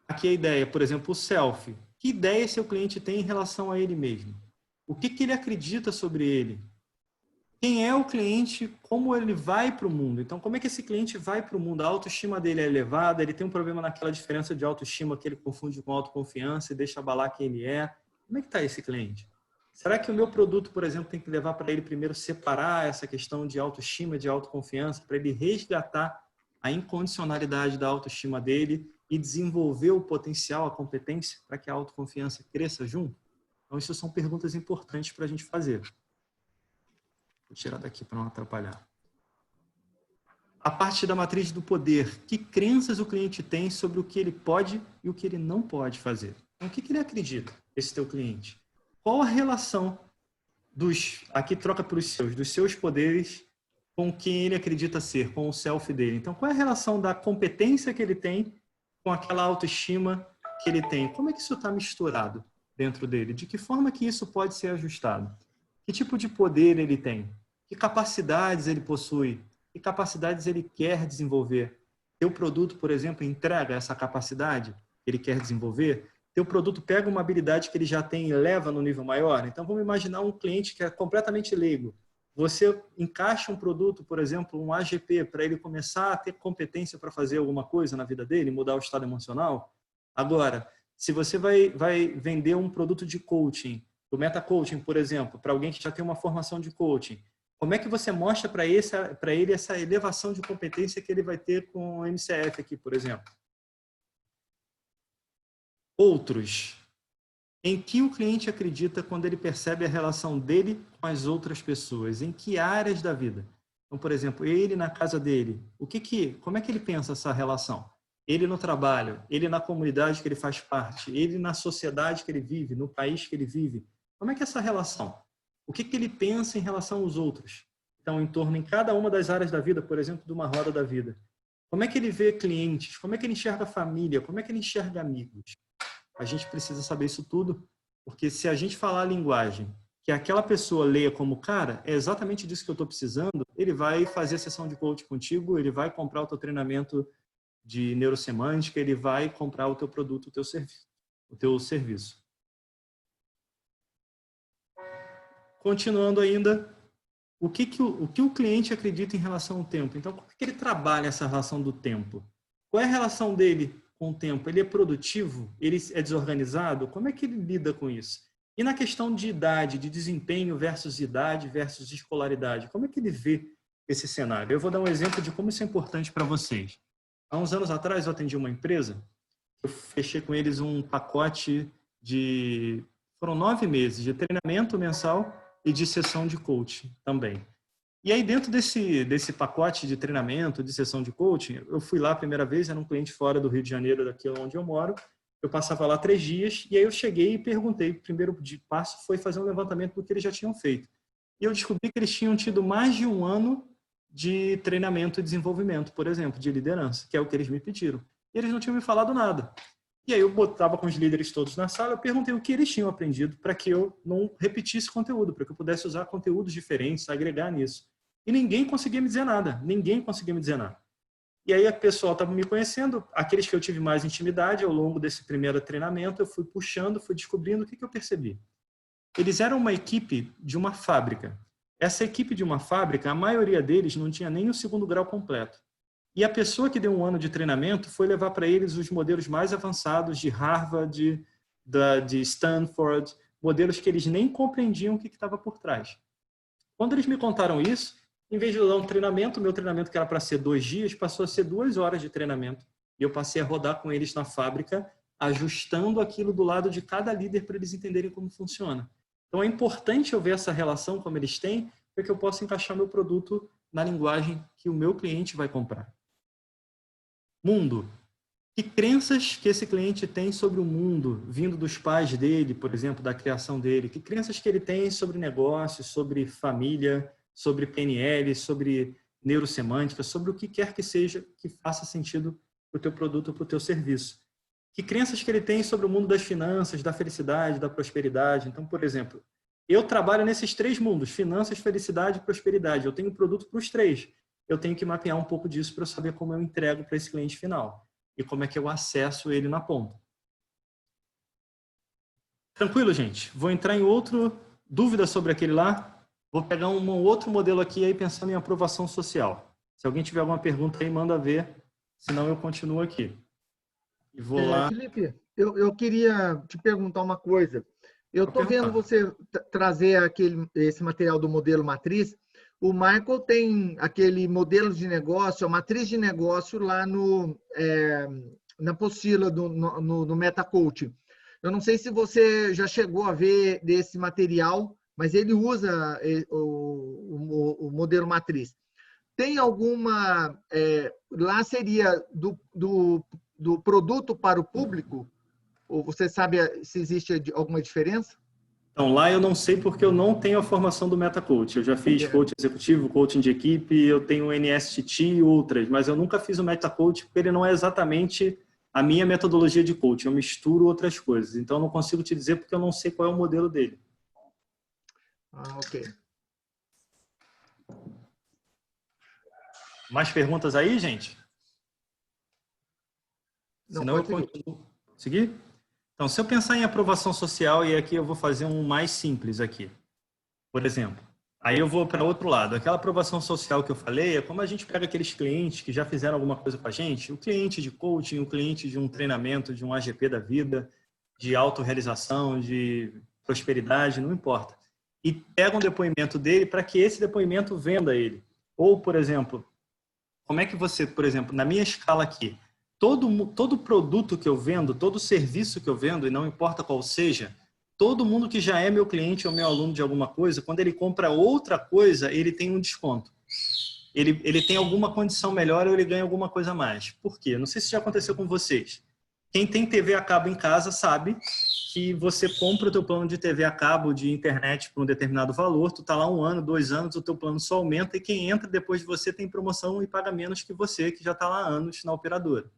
Aqui a ideia, por exemplo, o self. Que ideia seu cliente tem em relação a ele mesmo? O que ele acredita sobre ele? Quem é o cliente, como ele vai para o mundo? Então, como é que esse cliente vai para o mundo? A autoestima dele é elevada, ele tem um problema naquela diferença de autoestima que ele confunde com autoconfiança e deixa abalar quem ele é. Como é que está esse cliente? Será que o meu produto, por exemplo, tem que levar para ele primeiro separar essa questão de autoestima, de autoconfiança, para ele resgatar a incondicionalidade da autoestima dele e desenvolver o potencial, a competência para que a autoconfiança cresça junto? Então, isso são perguntas importantes para a gente fazer. Vou tirar daqui para não atrapalhar. A parte da matriz do poder. Que crenças o cliente tem sobre o que ele pode e o que ele não pode fazer? Então, o que ele acredita, esse teu cliente? Qual a relação aqui troca para dos seus poderes com quem ele acredita ser, com o self dele? Então, qual é a relação da competência que ele tem com aquela autoestima que ele tem? Como é que isso está misturado dentro dele? De que forma que isso pode ser ajustado? Que tipo de poder ele tem? Que capacidades ele possui? Que capacidades ele quer desenvolver? Teu produto, por exemplo, entrega essa capacidade que ele quer desenvolver? Teu produto pega uma habilidade que ele já tem e leva no nível maior? Então, vamos imaginar um cliente que é completamente leigo. Você encaixa um produto, por exemplo, um AGP, para ele começar a ter competência para fazer alguma coisa na vida dele, mudar o estado emocional. Agora, se você vai vender um produto de coaching, o Meta Coaching, por exemplo, para alguém que já tem uma formação de coaching, como é que você mostra para ele essa elevação de competência que ele vai ter com o MCF aqui, por exemplo? Outros. Em que o cliente acredita quando ele percebe a relação dele com as outras pessoas? Em que áreas da vida? Então, por exemplo, ele na casa dele, como é que ele pensa essa relação? Ele no trabalho, ele na comunidade que ele faz parte, ele na sociedade que ele vive, no país que ele vive. Como é que é essa relação? O que ele pensa em relação aos outros? Então, em cada uma das áreas da vida, por exemplo, de uma roda da vida. Como é que ele vê clientes? Como é que ele enxerga a família? Como é que ele enxerga amigos? A gente precisa saber isso tudo, porque se a gente falar a linguagem que aquela pessoa leia como, cara, é exatamente disso que eu estou precisando, ele vai fazer a sessão de coaching contigo, ele vai comprar o teu treinamento de neurosemântica, ele vai comprar o teu produto, o teu serviço. Continuando ainda, o que o cliente acredita em relação ao tempo? Então, como é que ele trabalha essa relação do tempo? Qual é a relação dele com o tempo? Ele é produtivo? Ele é desorganizado? Como é que ele lida com isso? E na questão de idade, de desempenho versus idade versus escolaridade, como é que ele vê esse cenário? Eu vou dar um exemplo de como isso é importante para vocês. Há uns anos atrás, eu atendi uma empresa, eu fechei com eles um pacote foram 9 meses de treinamento mensal e de sessão de coaching também. E aí, dentro desse pacote de treinamento, de sessão de coaching, eu fui lá a primeira vez, era um cliente fora do Rio de Janeiro, daqui onde eu moro. Eu passava lá 3 dias, e aí eu cheguei e perguntei. O primeiro passo foi fazer um levantamento do que eles já tinham feito. E eu descobri que eles tinham tido mais de 1 ano de treinamento e desenvolvimento, por exemplo, de liderança, que é o que eles me pediram. E eles não tinham me falado nada. E aí eu botava com os líderes todos na sala, eu perguntei o que eles tinham aprendido para que eu não repetisse conteúdo, para que eu pudesse usar conteúdos diferentes, agregar nisso. E ninguém conseguia me dizer nada. Ninguém conseguia me dizer nada. E aí o pessoal estava me conhecendo, aqueles que eu tive mais intimidade ao longo desse primeiro treinamento, eu fui puxando, fui descobrindo o que eu percebi. Eles eram uma equipe de uma fábrica. Essa equipe de uma fábrica, a maioria deles não tinha nem o 2º grau completo. E a pessoa que deu 1 ano de treinamento foi levar para eles os modelos mais avançados de Harvard, de Stanford, modelos que eles nem compreendiam o que estava por trás. Quando eles me contaram isso, em vez de eu dar um treinamento, meu treinamento que era para ser 2 dias, passou a ser 2 horas de treinamento. E eu passei a rodar com eles na fábrica, ajustando aquilo do lado de cada líder para eles entenderem como funciona. Então é importante eu ver essa relação como eles têm, para que eu possa encaixar meu produto na linguagem que o meu cliente vai comprar. Mundo. Que crenças que esse cliente tem sobre o mundo, vindo dos pais dele, por exemplo, da criação dele? Que crenças que ele tem sobre negócios, sobre família, sobre PNL, sobre neurosemântica, sobre o que quer que seja que faça sentido para o teu produto ou para o teu serviço. Que crenças que ele tem sobre o mundo das finanças, da felicidade, da prosperidade. Então, por exemplo, eu trabalho nesses 3 mundos, finanças, felicidade e prosperidade. Eu tenho produto para os 3. Eu tenho que mapear um pouco disso para eu saber como eu entrego para esse cliente final e como é que eu acesso ele na ponta. Tranquilo, gente? Vou entrar em dúvida sobre aquele lá. Vou pegar um outro modelo aqui aí pensando em aprovação social. Se alguém tiver alguma pergunta aí, manda ver. Senão eu continuo aqui. E vou lá. Felipe, eu queria te perguntar uma coisa. Eu estou vendo você trazer esse material do modelo matriz. O Michael tem aquele modelo de negócio, a matriz de negócio lá na apostila do Meta Coaching. Eu não sei se você já chegou a ver desse material, mas ele usa o modelo matriz. Tem alguma... lá seria do produto para o público? Ou você sabe se existe alguma diferença? Então, lá eu não sei porque eu não tenho a formação do MetaCoach. Eu já fiz coach executivo, coaching de equipe, eu tenho o NSTT e outras, mas eu nunca fiz o MetaCoach porque ele não é exatamente a minha metodologia de coaching. Eu misturo outras coisas. Então, eu não consigo te dizer porque eu não sei qual é o modelo dele. Ah, ok. Mais perguntas aí, gente? Não, senão eu continuo. Seguir? Então, se eu pensar em aprovação social, e aqui eu vou fazer um mais simples aqui. Por exemplo, aí eu vou para outro lado. Aquela aprovação social que eu falei é como a gente pega aqueles clientes que já fizeram alguma coisa com a gente, o cliente de coaching, o cliente de um treinamento, de um AGP da vida, de autorrealização, de prosperidade, não importa. E pega um depoimento dele para que esse depoimento venda ele. Ou, por exemplo, como é que você, por exemplo, na minha escala aqui, todo produto que eu vendo, todo serviço que eu vendo, e não importa qual seja, todo mundo que já é meu cliente ou meu aluno de alguma coisa, quando ele compra outra coisa, ele tem um desconto. Ele tem alguma condição melhor ou ele ganha alguma coisa a mais. Por quê? Não sei se já aconteceu com vocês. Quem tem TV a cabo em casa sabe que você compra o teu plano de TV a cabo de internet por um determinado valor, tu tá lá 1 ano, 2 anos, o teu plano só aumenta e quem entra depois de você tem promoção e paga menos que você, que já está lá há anos na operadora.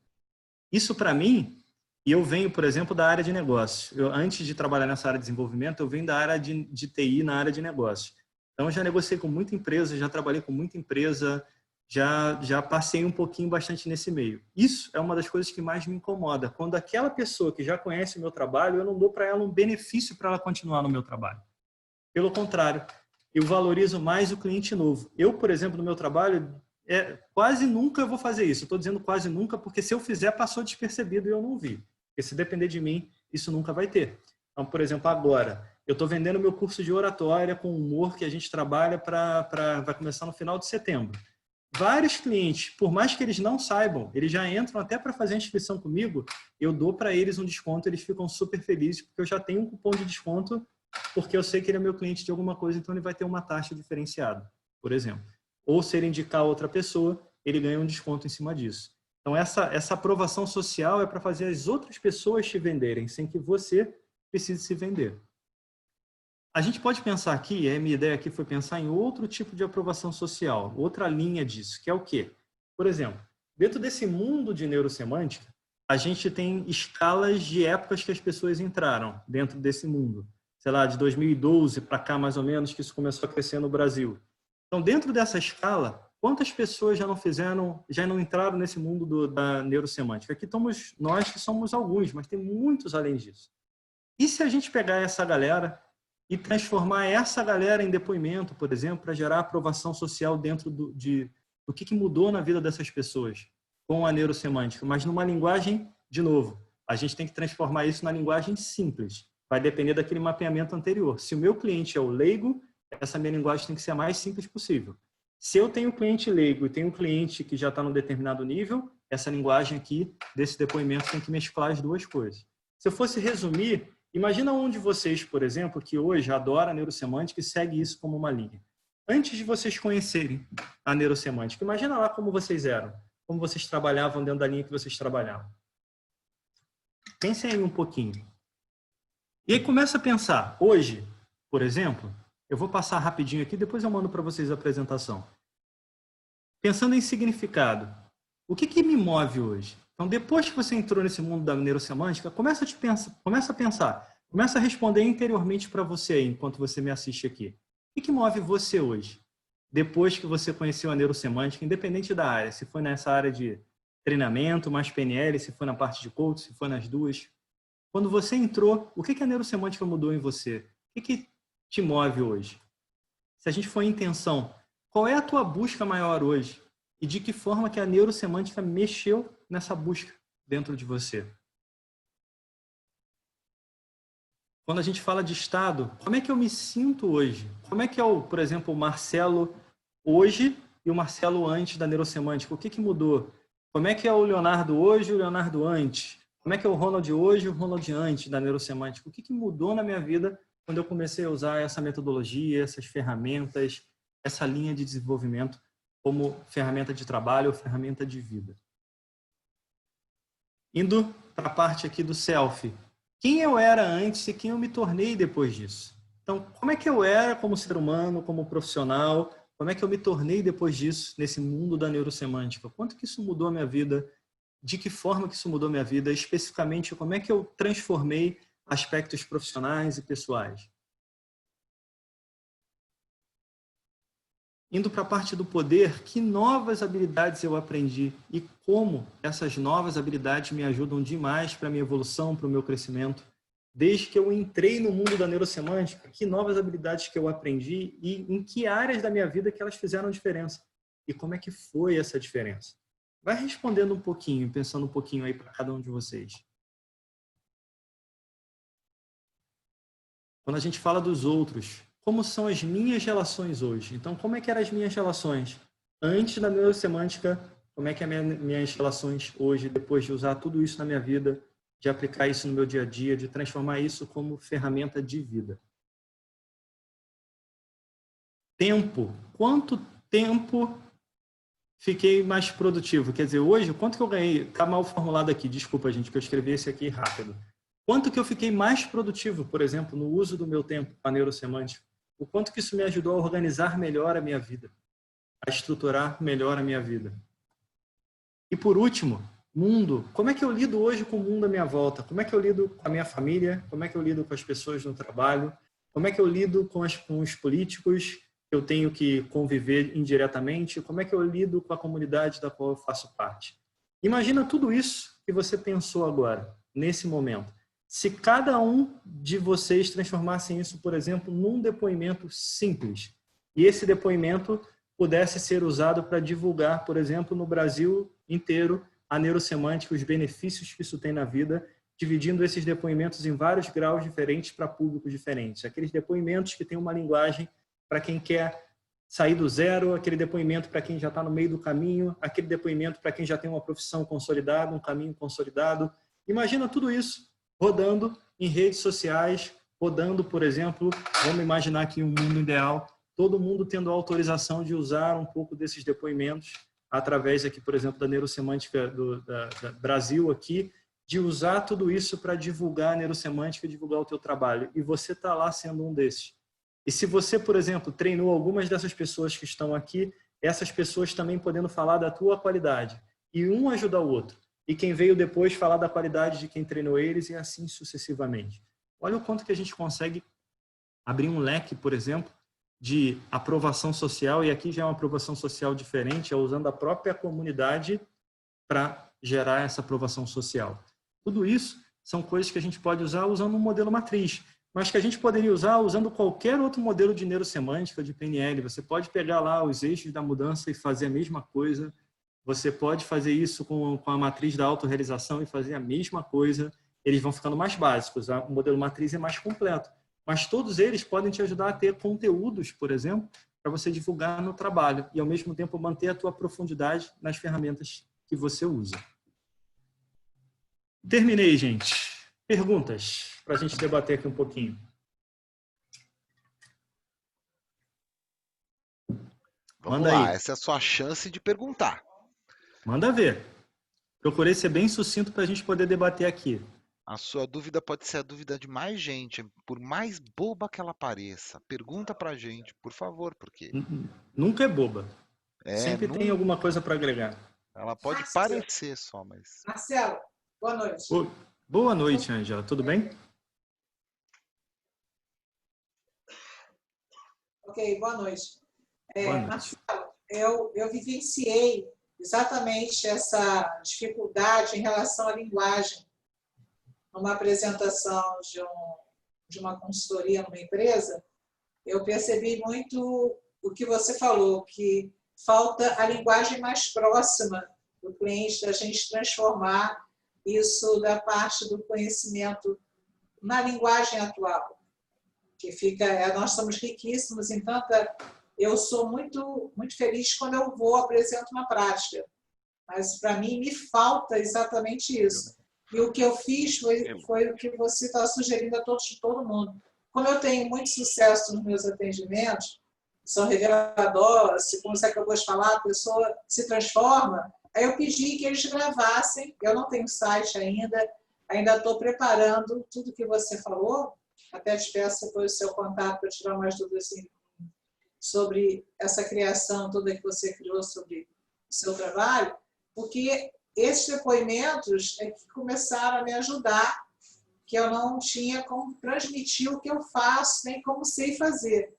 Isso para mim, e eu venho, por exemplo, da área de negócios. Antes de trabalhar nessa área de desenvolvimento, eu venho da área de TI na área de negócios. Então, eu já negociei com muita empresa, já trabalhei com muita empresa, já passei um pouquinho bastante nesse meio. Isso é uma das coisas que mais me incomoda. Quando aquela pessoa que já conhece o meu trabalho, eu não dou para ela um benefício para ela continuar no meu trabalho. Pelo contrário, eu valorizo mais o cliente novo. Eu, por exemplo, no meu trabalho, quase nunca eu vou fazer isso. Estou dizendo quase nunca, porque se eu fizer, passou despercebido e eu não vi. Porque se depender de mim, isso nunca vai ter. Então, por exemplo, agora, eu estou vendendo meu curso de oratória com humor que a gente trabalha vai começar no final de setembro. Vários clientes, por mais que eles não saibam, eles já entram até para fazer a inscrição comigo, eu dou para eles um desconto, eles ficam super felizes, porque eu já tenho um cupom de desconto, porque eu sei que ele é meu cliente de alguma coisa, então ele vai ter uma taxa diferenciada, por exemplo. Ou se ele indicar outra pessoa, ele ganha um desconto em cima disso. Então, essa aprovação social é para fazer as outras pessoas te venderem, sem que você precise se vender. A gente pode pensar aqui, a minha ideia aqui foi pensar em outro tipo de aprovação social, outra linha disso, que é o quê? Por exemplo, dentro desse mundo de neurosemântica, a gente tem escalas de épocas que as pessoas entraram dentro desse mundo. Sei lá, de 2012 para cá, mais ou menos, que isso começou a crescer no Brasil. Então, dentro dessa escala, quantas pessoas já não entraram nesse mundo da neurosemântica? Aqui estamos nós, que somos alguns, mas tem muitos além disso. E se a gente pegar essa galera e transformar essa galera em depoimento, por exemplo, para gerar aprovação social dentro do que mudou na vida dessas pessoas com a neurosemântica, mas numa linguagem, de novo, a gente tem que transformar isso na linguagem simples. Vai depender daquele mapeamento anterior. Se o meu cliente é o leigo, essa minha linguagem tem que ser a mais simples possível. Se eu tenho um cliente leigo e tenho um cliente que já está num determinado nível, essa linguagem aqui, desse depoimento, tem que mesclar as duas coisas. Se eu fosse resumir, imagina um de vocês, por exemplo, que hoje adora a neurosemântica e segue isso como uma linha. Antes de vocês conhecerem a neurosemântica, imagina lá como vocês eram, como vocês trabalhavam dentro da linha que vocês trabalhavam. Pensem aí um pouquinho. E aí começa a pensar, hoje, por exemplo, eu vou passar rapidinho aqui, depois eu mando para vocês a apresentação. Pensando em significado, o que me move hoje? Então, depois que você entrou nesse mundo da neurosemântica, começa a pensar, começa a responder interiormente para você aí, enquanto você me assiste aqui. O que move você hoje? Depois que você conheceu a neurosemântica, independente da área, se foi nessa área de treinamento, mais PNL, se foi na parte de coach, se foi nas duas. Quando você entrou, o que a neurosemântica mudou em você? O que te move hoje? Se a gente for em intenção, qual é a tua busca maior hoje? E de que forma que a neurosemântica mexeu nessa busca dentro de você? Quando a gente fala de estado, como é que eu me sinto hoje? Como é que é, por exemplo, o Marcelo hoje e o Marcelo antes da neurosemântica? O que mudou? Como é que é o Leonardo hoje e o Leonardo antes? Como é que é o Ronald hoje e o Ronald antes da neurosemântica? O que mudou na minha vida quando eu comecei a usar essa metodologia, essas ferramentas, essa linha de desenvolvimento como ferramenta de trabalho ou ferramenta de vida? Indo para a parte aqui do self. Quem eu era antes e quem eu me tornei depois disso? Então, como é que eu era como ser humano, como profissional? Como é que eu me tornei depois disso, nesse mundo da neurosemântica? Quanto que isso mudou a minha vida? De que forma que isso mudou a minha vida? Especificamente, como é que eu transformei aspectos profissionais e pessoais? Indo para a parte do poder, que novas habilidades eu aprendi e como essas novas habilidades me ajudam demais para a minha evolução, para o meu crescimento. Desde que eu entrei no mundo da neurosemântica, que novas habilidades que eu aprendi e em que áreas da minha vida que elas fizeram diferença. E como é que foi essa diferença? Vai respondendo um pouquinho, pensando um pouquinho aí para cada um de vocês. Quando a gente fala dos outros, como são as minhas relações hoje? Então, como é que eram as minhas relações antes da neurosemântica? Como é que são as minhas relações hoje, depois de usar tudo isso na minha vida, de aplicar isso no meu dia a dia, de transformar isso como ferramenta de vida? Tempo. Quanto tempo fiquei mais produtivo? Quer dizer, hoje, quanto que eu ganhei? Está mal formulado aqui, desculpa, gente, que eu escrevi esse aqui rápido. Quanto que eu fiquei mais produtivo, por exemplo, no uso do meu tempo com a neurosemântica? O quanto que isso me ajudou a organizar melhor a minha vida, a estruturar melhor a minha vida. E por último, mundo. Como é que eu lido hoje com o mundo à minha volta? Como é que eu lido com a minha família? Como é que eu lido com as pessoas no trabalho? Como é que eu lido com os políticos que eu tenho que conviver indiretamente? Como é que eu lido com a comunidade da qual eu faço parte? Imagina tudo isso que você pensou agora, nesse momento. Se cada um de vocês transformassem isso, por exemplo, num depoimento simples, e esse depoimento pudesse ser usado para divulgar, por exemplo, no Brasil inteiro, a neurosemântica, os benefícios que isso tem na vida, dividindo esses depoimentos em vários graus diferentes para públicos diferentes. Aqueles depoimentos que têm uma linguagem para quem quer sair do zero, aquele depoimento para quem já está no meio do caminho, aquele depoimento para quem já tem uma profissão consolidada, um caminho consolidado. Imagina tudo isso rodando em redes sociais, rodando, por exemplo, vamos imaginar aqui um mundo ideal, todo mundo tendo a autorização de usar um pouco desses depoimentos através aqui, por exemplo, da neurosemântica da Brasil aqui, de usar tudo isso para divulgar a neurosemântica e divulgar o teu trabalho. E você está lá sendo um desses. E se você, por exemplo, treinou algumas dessas pessoas que estão aqui, essas pessoas também podendo falar da tua qualidade. E um ajudar o outro. E quem veio depois falar da qualidade de quem treinou eles e assim sucessivamente. Olha o quanto que a gente consegue abrir um leque, por exemplo, de aprovação social, e aqui já é uma aprovação social diferente, é usando a própria comunidade para gerar essa aprovação social. Tudo isso são coisas que a gente pode usar usando um modelo matriz, mas que a gente poderia usar usando qualquer outro modelo de neurosemântica, de PNL. Você pode pegar lá os eixos da mudança e fazer a mesma coisa. Você pode fazer isso com a matriz da autorrealização e fazer a mesma coisa. Eles vão ficando mais básicos. O modelo matriz é mais completo. Mas todos eles podem te ajudar a ter conteúdos, por exemplo, para você divulgar no trabalho e, ao mesmo tempo, manter a tua profundidade nas ferramentas que você usa. Terminei, gente. Perguntas para a gente debater aqui um pouquinho. Vamos lá, essa é a sua chance de perguntar. Manda ver. Procurei ser bem sucinto para a gente poder debater aqui. A sua dúvida pode ser a dúvida de mais gente, por mais boba que ela pareça. Pergunta pra gente, por favor, porque... Nunca é boba. Sempre tem alguma coisa para agregar. Ela pode parecer só, mas... Marcelo, boa noite. Boa noite, Ângela. Tudo bem? Ok, boa noite. Boa noite. Marcelo, eu vivenciei exatamente essa dificuldade em relação à linguagem. Numa apresentação de uma consultoria numa empresa, eu percebi muito o que você falou, que falta a linguagem mais próxima do cliente, da gente transformar isso da parte do conhecimento na linguagem atual, que fica, nós somos riquíssimos em tanta... Eu sou muito feliz quando eu apresento uma prática, mas para mim me falta exatamente isso. E o que eu fiz foi o que você está sugerindo a todo mundo. Como eu tenho muito sucesso nos meus atendimentos, são reveladores, como você acabou de falar, a pessoa se transforma, aí eu pedi que eles gravassem, eu não tenho site ainda estou preparando tudo que você falou, até te peço depois o seu contato para tirar mais dúvidas sobre essa criação toda que você criou sobre o seu trabalho, porque esses depoimentos é que começaram a me ajudar, que eu não tinha como transmitir o que eu faço, nem como sei fazer,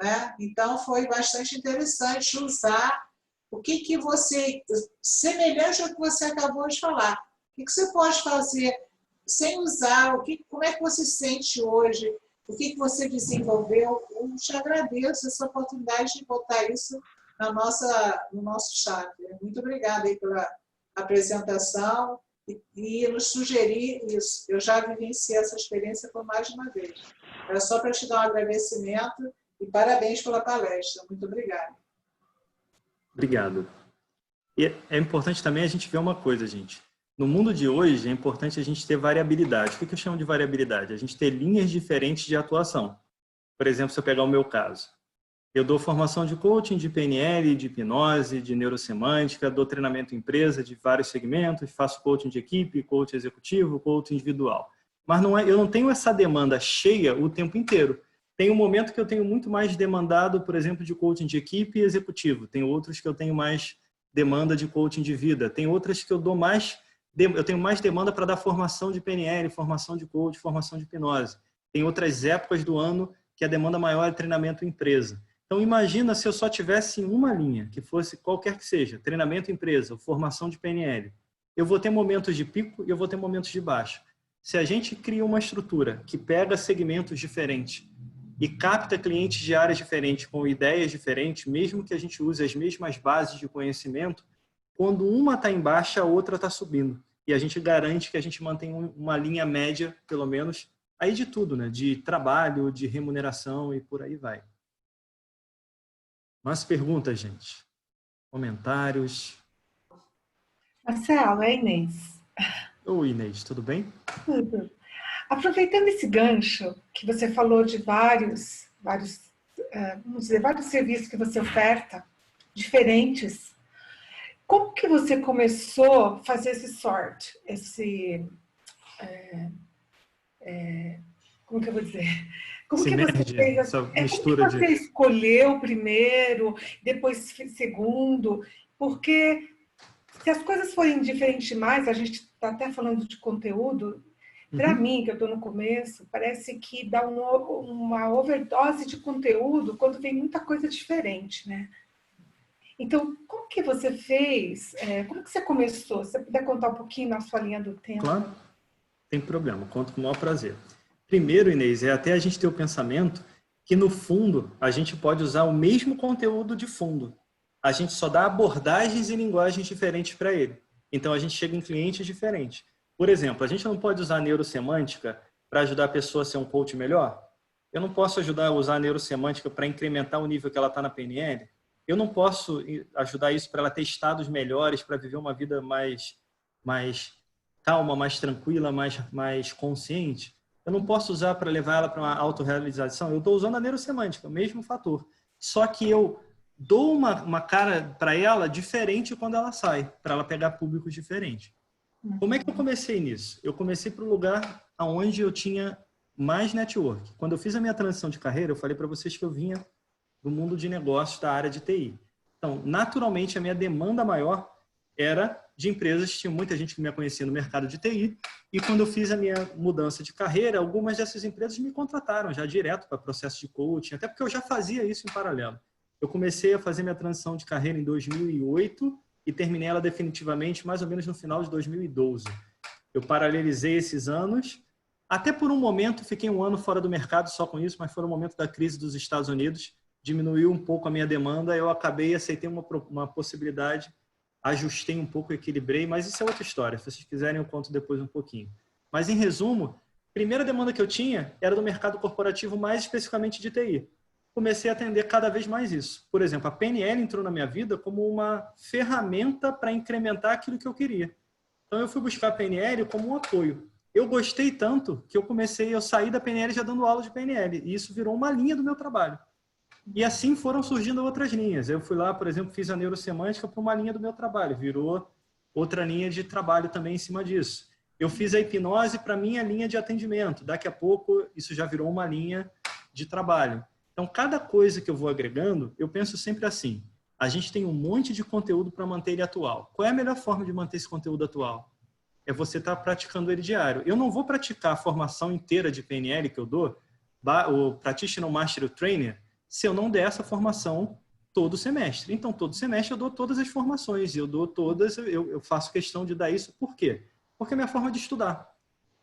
né? Então, foi bastante interessante usar o que você, semelhante ao que você acabou de falar, o que você pode fazer sem usar, como é que você se sente hoje, o que você desenvolveu. Eu te agradeço essa oportunidade de botar isso no nosso chat. Muito obrigada aí pela apresentação e nos sugerir isso. Eu já vivenciei essa experiência por mais de uma vez. Era só para te dar um agradecimento e parabéns pela palestra. Muito obrigada. Obrigado. E é importante também a gente ver uma coisa, gente. No mundo de hoje, é importante a gente ter variabilidade. O que eu chamo de variabilidade? A gente ter linhas diferentes de atuação. Por exemplo, se eu pegar o meu caso. Eu dou formação de coaching, de PNL, de hipnose, de neurosemântica, dou treinamento em empresa de vários segmentos, faço coaching de equipe, coaching executivo, coaching individual. Mas eu não tenho essa demanda cheia o tempo inteiro. Tem um momento que eu tenho muito mais demandado, por exemplo, de coaching de equipe e executivo. Tem outros que eu tenho mais demanda de coaching de vida. Tem outras que eu tenho mais demanda para dar formação de PNL, formação de coaching, formação de hipnose. Tem outras épocas do ano que a demanda maior é treinamento em empresa. Então, imagina se eu só tivesse uma linha, que fosse qualquer que seja, treinamento em empresa, ou formação de PNL. Eu vou ter momentos de pico e eu vou ter momentos de baixo. Se a gente cria uma estrutura que pega segmentos diferentes e capta clientes de áreas diferentes, com ideias diferentes, mesmo que a gente use as mesmas bases de conhecimento, quando uma está em baixa, a outra está subindo. E a gente garante que a gente mantém uma linha média, pelo menos, aí de tudo, né? De trabalho, de remuneração e por aí vai. Mais perguntas, gente? Comentários? Marcelo, é Inês. Oi, Inês, tudo bem? Tudo. Aproveitando esse gancho que você falou de vários serviços que você oferta, diferentes, como que você começou a fazer esse sort, como que eu vou dizer? Como que você fez essa mistura como que você escolheu primeiro, depois segundo? Porque se as coisas forem diferentes demais, a gente está até falando de conteúdo, para mim, que eu estou no começo, parece que dá uma overdose de conteúdo quando vem muita coisa diferente, né? Então, como que você fez? Como que você começou? Se você puder contar um pouquinho na sua linha do tempo. Claro, tem problema, conto com o maior prazer. Primeiro, Inês, é até a gente ter o pensamento que, no fundo, a gente pode usar o mesmo conteúdo de fundo. A gente só dá abordagens e linguagens diferentes para ele. Então, a gente chega em clientes diferentes. Por exemplo, a gente não pode usar a neurosemântica para ajudar a pessoa a ser um coach melhor? Eu não posso ajudar a usar a neurosemântica para incrementar o nível que ela está na PNL? Eu não posso ajudar isso para ela ter estados melhores, para viver uma vida mais calma, mais tranquila, mais consciente? Eu não posso usar para levar ela para uma autorrealização? Eu estou usando a neurosemântica, o mesmo fator. Só que eu dou uma cara para ela diferente quando ela sai, para ela pegar públicos diferentes. Como é que eu comecei nisso? Eu comecei para o lugar onde eu tinha mais network. Quando eu fiz a minha transição de carreira, eu falei para vocês que eu vinha do mundo de negócios da área de TI. Então, naturalmente, a minha demanda maior era de empresas, tinha muita gente que me conhecia no mercado de TI, e quando eu fiz a minha mudança de carreira, algumas dessas empresas me contrataram já direto para processo de coaching, até porque eu já fazia isso em paralelo. Eu comecei a fazer minha transição de carreira em 2008 e terminei ela definitivamente mais ou menos no final de 2012. Eu paralelizei esses anos, até por um momento fiquei um ano fora do mercado só com isso, mas foi no momento da crise dos Estados Unidos, diminuiu um pouco a minha demanda, eu acabei, aceitei uma possibilidade, ajustei um pouco, equilibrei, mas isso é outra história. Se vocês quiserem, eu conto depois um pouquinho. Mas, em resumo, a primeira demanda que eu tinha era do mercado corporativo, mais especificamente de TI. Comecei a atender cada vez mais isso. Por exemplo, a PNL entrou na minha vida como uma ferramenta para incrementar aquilo que eu queria. Então, eu fui buscar a PNL como um apoio. Eu gostei tanto que eu saí da PNL já dando aula de PNL. E isso virou uma linha do meu trabalho. E assim foram surgindo outras linhas. Eu fui lá, por exemplo, fiz a neurosemântica para uma linha do meu trabalho. Virou outra linha de trabalho também em cima disso. Eu fiz a hipnose para minha linha de atendimento. Daqui a pouco, isso já virou uma linha de trabalho. Então, cada coisa que eu vou agregando, eu penso sempre assim. A gente tem um monte de conteúdo para manter ele atual. Qual é a melhor forma de manter esse conteúdo atual? É você estar praticando ele diário. Eu não vou praticar a formação inteira de PNL que eu dou, o Practitioner Master Trainer, se eu não der essa formação todo semestre. Então, todo semestre eu dou todas as formações. Eu faço questão de dar isso. Por quê? Porque é a minha forma de estudar.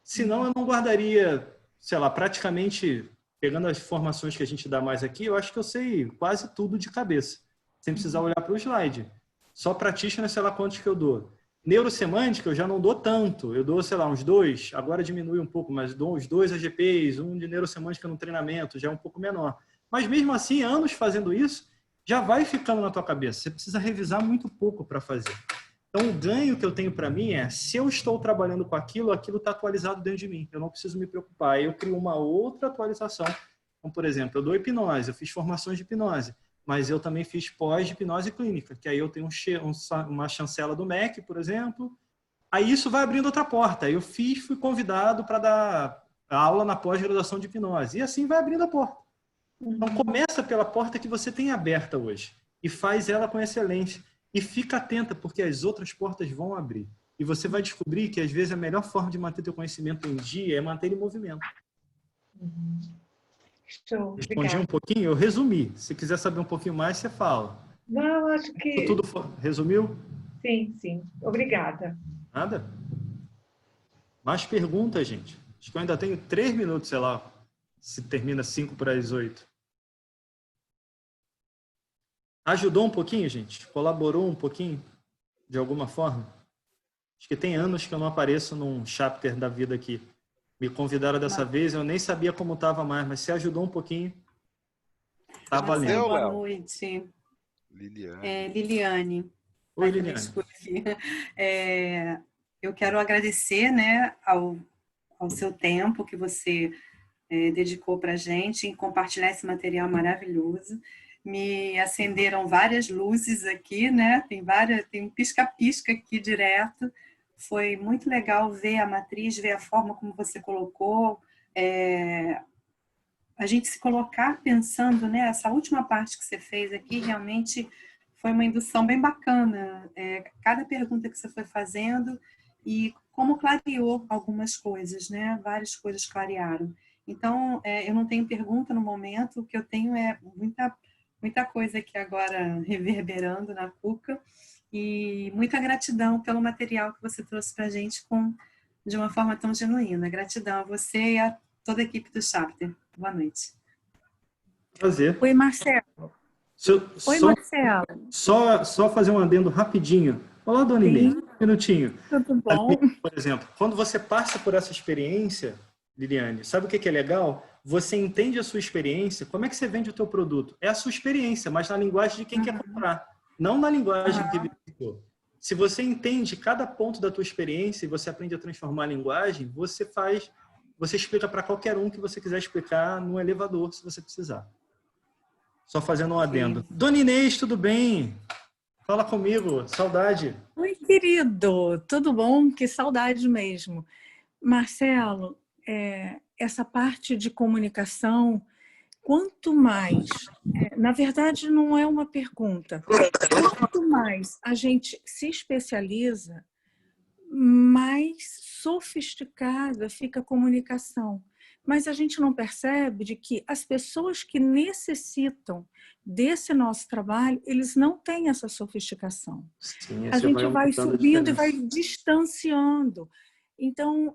Senão, eu não guardaria, sei lá, praticamente, pegando as formações que a gente dá mais aqui, eu acho que eu sei quase tudo de cabeça, sem precisar olhar para o slide. Só Practitioner, sei lá quantos que eu dou. Neurosemântica eu já não dou tanto, eu dou, sei lá, uns 2, agora diminui um pouco, mas dou uns 2 AGPs, um de neurosemântica no treinamento, já é um pouco menor. Mas mesmo assim, anos fazendo isso, já vai ficando na tua cabeça. Você precisa revisar muito pouco para fazer. Então, o ganho que eu tenho para mim é, se eu estou trabalhando com aquilo, aquilo está atualizado dentro de mim. Eu não preciso me preocupar. Aí eu crio uma outra atualização. Então, por exemplo, eu dou hipnose, eu fiz formações de hipnose, mas eu também fiz pós de hipnose clínica, que aí eu tenho uma chancela do MEC, por exemplo. Aí isso vai abrindo outra porta. Aí eu fui convidado para dar aula na pós-graduação de hipnose. E assim vai abrindo a porta. Então, começa pela porta que você tem aberta hoje e faz ela com excelência. E fica atenta, porque as outras portas vão abrir. E você vai descobrir que, às vezes, a melhor forma de manter teu conhecimento em dia é manter ele em movimento. Show, Respondi um pouquinho? Eu resumi. Se quiser saber um pouquinho mais, você fala. Não, acho que... Tudo resumiu? Sim, sim. Obrigada. Nada? Mais perguntas, gente? Acho que eu ainda tenho 3 minutos, sei lá, se termina 5 para as 8. Ajudou um pouquinho, gente? Colaborou um pouquinho? De alguma forma? Acho que tem anos que eu não apareço num chapter da vida aqui. Me convidaram dessa vez, eu nem sabia como estava mais, mas se ajudou um pouquinho, tá valendo. Boa noite. Liliane. Liliane. Oi, Liliane. Eu quero agradecer, né, ao seu tempo que você dedicou para a gente em compartilhar esse material maravilhoso. Me acenderam várias luzes aqui, né? Tem um pisca-pisca aqui direto. Foi muito legal ver a matriz, ver a forma como você colocou, a gente se colocar pensando, né? Essa última parte que você fez aqui realmente foi uma indução bem bacana. Cada pergunta que você foi fazendo e como clareou algumas coisas, né? Várias coisas clarearam. Então, eu não tenho pergunta no momento, o que eu tenho é muita coisa aqui agora reverberando na cuca. E muita gratidão pelo material que você trouxe para a gente de uma forma tão genuína. Gratidão a você e a toda a equipe do Chapter. Boa noite. Prazer. Oi, Marcelo. Marcelo. Só fazer um adendo rapidinho. Olá, dona Inês. Um minutinho. Tudo bom? Por exemplo, quando você passa por essa experiência, Liliane, sabe o que é legal? Você entende a sua experiência. Como é que você vende o teu produto? É a sua experiência, mas na linguagem de quem quer comprar. Não na linguagem que visitou. Se você entende cada ponto da tua experiência e você aprende a transformar a linguagem, você explica para qualquer um que você quiser explicar no elevador, se você precisar. Só fazendo um adendo. Sim. Dona Inês, tudo bem? Fala comigo, saudade. Oi, querido, tudo bom? Que saudade mesmo. Marcelo, essa parte de comunicação, quanto mais, na verdade não é uma pergunta, quanto mais a gente se especializa, mais sofisticada fica a comunicação. Mas a gente não percebe de que as pessoas que necessitam desse nosso trabalho, eles não têm essa sofisticação. Sim, a gente vai subindo e vai distanciando. Então,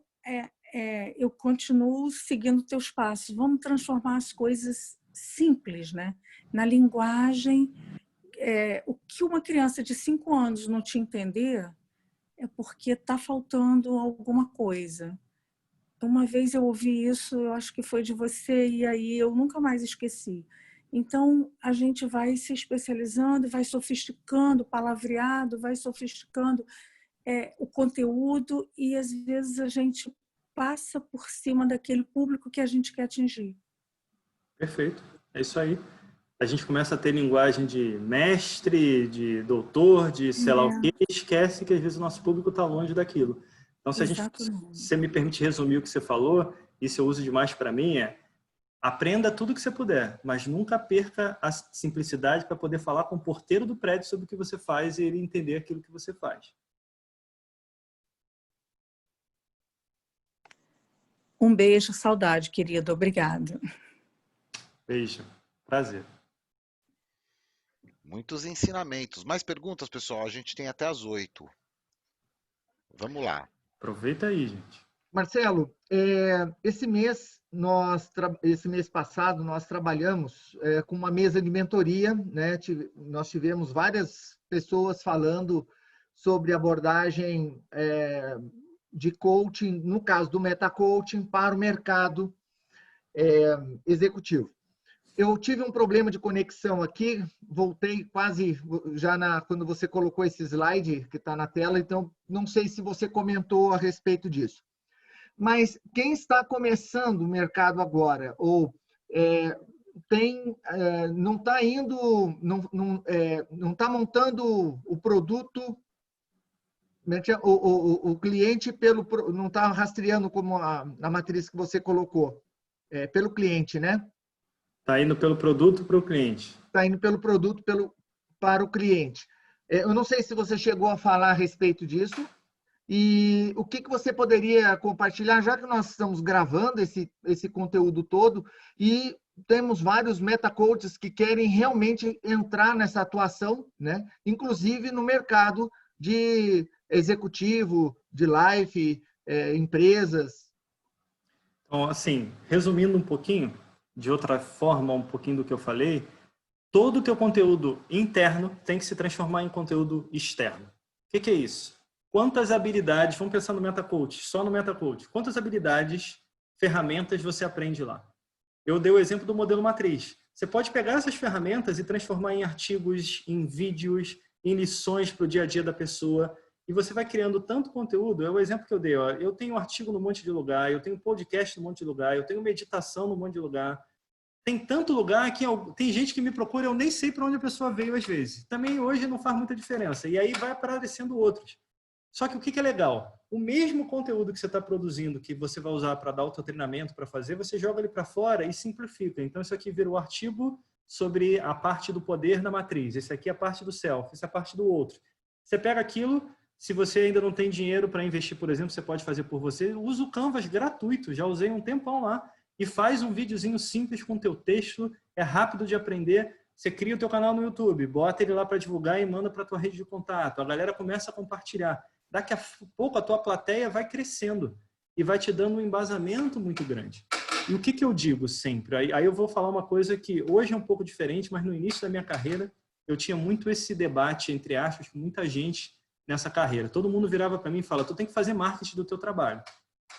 eu continuo seguindo teus passos. Vamos transformar as coisas simples, né? Na linguagem. O que uma criança de 5 anos não te entender é porque está faltando alguma coisa. Uma vez eu ouvi isso, eu acho que foi de você, e aí eu nunca mais esqueci. Então, a gente vai se especializando, vai sofisticando o palavreado, vai sofisticando o conteúdo e, às vezes, a gente passa por cima daquele público que a gente quer atingir. Perfeito, é isso aí. A gente começa a ter linguagem de mestre, de doutor, de sei lá o quê, e esquece que às vezes o nosso público está longe daquilo. Então, se você me permite resumir o que você falou, isso eu uso demais para mim, aprenda tudo que você puder, mas nunca perca a simplicidade para poder falar com o porteiro do prédio sobre o que você faz e ele entender aquilo que você faz. Um beijo, saudade, querido. Obrigada. Beijo. Prazer. Muitos ensinamentos. Mais perguntas, pessoal? A gente tem até às 8. Vamos lá. Aproveita aí, gente. Marcelo, esse mês passado nós trabalhamos com uma mesa de mentoria, né? Nós tivemos várias pessoas falando sobre abordagem de coaching, no caso do metacoaching, para o mercado executivo. Eu tive um problema de conexão aqui, voltei quase já quando você colocou esse slide que está na tela, então não sei se você comentou a respeito disso. Mas quem está começando o mercado agora, ou não está indo, não está montando o produto, o cliente não está rastreando como a matriz que você colocou, pelo cliente, né? Está indo pelo produto para o cliente. Está indo pelo produto para o cliente. Eu não sei se você chegou a falar a respeito disso. E o que você poderia compartilhar, já que nós estamos gravando esse conteúdo todo e temos vários metacoaches que querem realmente entrar nessa atuação, né? Inclusive no mercado de executivo, de life, empresas. Então, assim, resumindo um pouquinho, de outra forma, um pouquinho do que eu falei, todo o teu conteúdo interno tem que se transformar em conteúdo externo. O que é isso? Quantas habilidades, vamos pensar no MetaCoach, só no MetaCoach, quantas habilidades, ferramentas você aprende lá? Eu dei o exemplo do modelo matriz. Você pode pegar essas ferramentas e transformar em artigos, em vídeos, em lições para o dia a dia da pessoa, e você vai criando tanto conteúdo. É o exemplo que eu dei. Ó. Eu tenho artigo num monte de lugar, eu tenho podcast num monte de lugar, eu tenho meditação num monte de lugar. Tem tanto lugar que tem gente que me procura, eu nem sei para onde a pessoa veio às vezes. Também hoje não faz muita diferença. E aí vai aparecendo outros. Só que o que é legal? O mesmo conteúdo que você está produzindo, que você vai usar para dar o seu treinamento, para fazer, você joga ele para fora e simplifica. Então, isso aqui vira o artigo sobre a parte do poder na matriz. Esse aqui é a parte do self, essa é a parte do outro. Você pega aquilo, se você ainda não tem dinheiro para investir, por exemplo, você pode fazer por você, usa o Canvas gratuito, já usei um tempão lá, e faz um videozinho simples com o teu texto, é rápido de aprender. Você cria o teu canal no YouTube, bota ele lá para divulgar e manda para a tua rede de contato. A galera começa a compartilhar. Daqui a pouco a tua plateia vai crescendo e vai te dando um embasamento muito grande. E o que eu digo sempre? Aí eu vou falar uma coisa que hoje é um pouco diferente, mas no início da minha carreira eu tinha muito esse debate, entre aspas, com muita gente nessa carreira. Todo mundo virava para mim e falava, tu tem que fazer marketing do teu trabalho.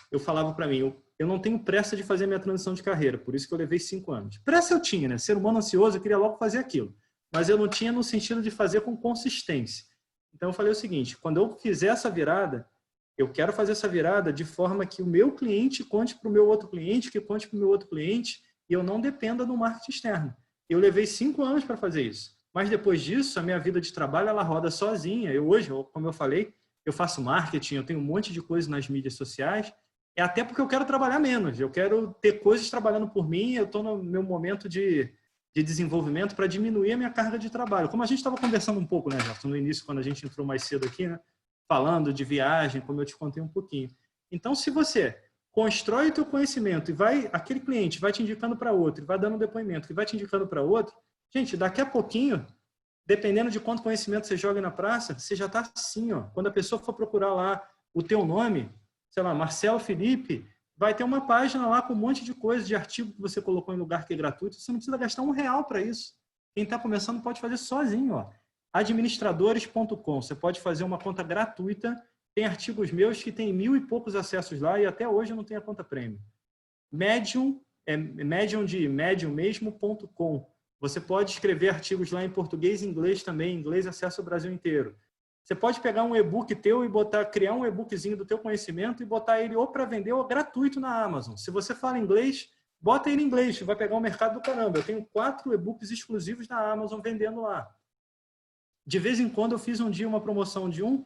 Eu falava para mim, eu não tenho pressa de fazer minha transição de carreira, por isso que eu levei 5 anos. Pressa eu tinha, né? Ser humano ansioso, eu queria logo fazer aquilo. Mas eu não tinha no sentido de fazer com consistência. Então, eu falei o seguinte, quando eu fizer essa virada, eu quero fazer essa virada de forma que o meu cliente conte para o meu outro cliente, que conte para o meu outro cliente, e eu não dependa do marketing externo. Eu levei 5 anos para fazer isso. Mas depois disso, a minha vida de trabalho, ela roda sozinha. Hoje, como eu falei, eu faço marketing, eu tenho um monte de coisa nas mídias sociais, até porque eu quero trabalhar menos. Eu quero ter coisas trabalhando por mim, eu estou no meu momento de desenvolvimento para diminuir a minha carga de trabalho. Como a gente estava conversando um pouco, né, Gerson, no início, quando a gente entrou mais cedo aqui, né, falando de viagem, como eu te contei um pouquinho. Então, se você constrói o teu conhecimento e aquele cliente vai te indicando para outro, vai dando um depoimento que vai te indicando para outro, gente, daqui a pouquinho, dependendo de quanto conhecimento você joga na praça, você já está assim, ó. Quando a pessoa for procurar lá o teu nome, sei lá, Marcelo Felipe, vai ter uma página lá com um monte de coisa, de artigo que você colocou em lugar que é gratuito. Você não precisa gastar R$1 para isso. Quem está começando pode fazer sozinho. Ó. Administradores.com. Você pode fazer uma conta gratuita. Tem artigos meus que tem 1000 e poucos acessos lá e até hoje eu não tenho a conta premium. Medium, Medium de medium mesmo.com. Você pode escrever artigos lá em português e inglês também. Inglês acessa o Brasil inteiro. Você pode pegar um e-book teu e criar um e-bookzinho do teu conhecimento e botar ele ou para vender ou gratuito na Amazon. Se você fala inglês, bota ele em inglês, vai pegar o mercado do caramba. Eu tenho 4 e-books exclusivos na Amazon vendendo lá. De vez em quando eu fiz um dia uma promoção de um,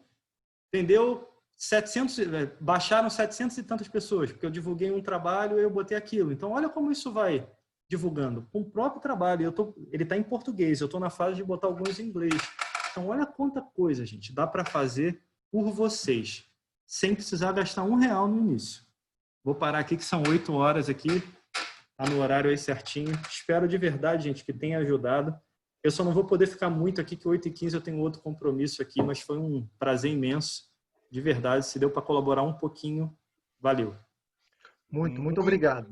vendeu 700, baixaram 700 e tantas pessoas, porque eu divulguei um trabalho e eu botei aquilo. Então, olha como isso vai divulgando. Com o próprio trabalho, ele está em português, eu estou na fase de botar alguns em inglês. Então, olha quanta coisa, gente, dá para fazer por vocês, sem precisar gastar R$1 no início. Vou parar aqui, que são 8 horas aqui, tá no horário aí certinho. Espero de verdade, gente, que tenha ajudado. Eu só não vou poder ficar muito aqui, que 8h15 eu tenho outro compromisso aqui, mas foi um prazer imenso, de verdade. Se deu para colaborar um pouquinho, valeu. Muito obrigado.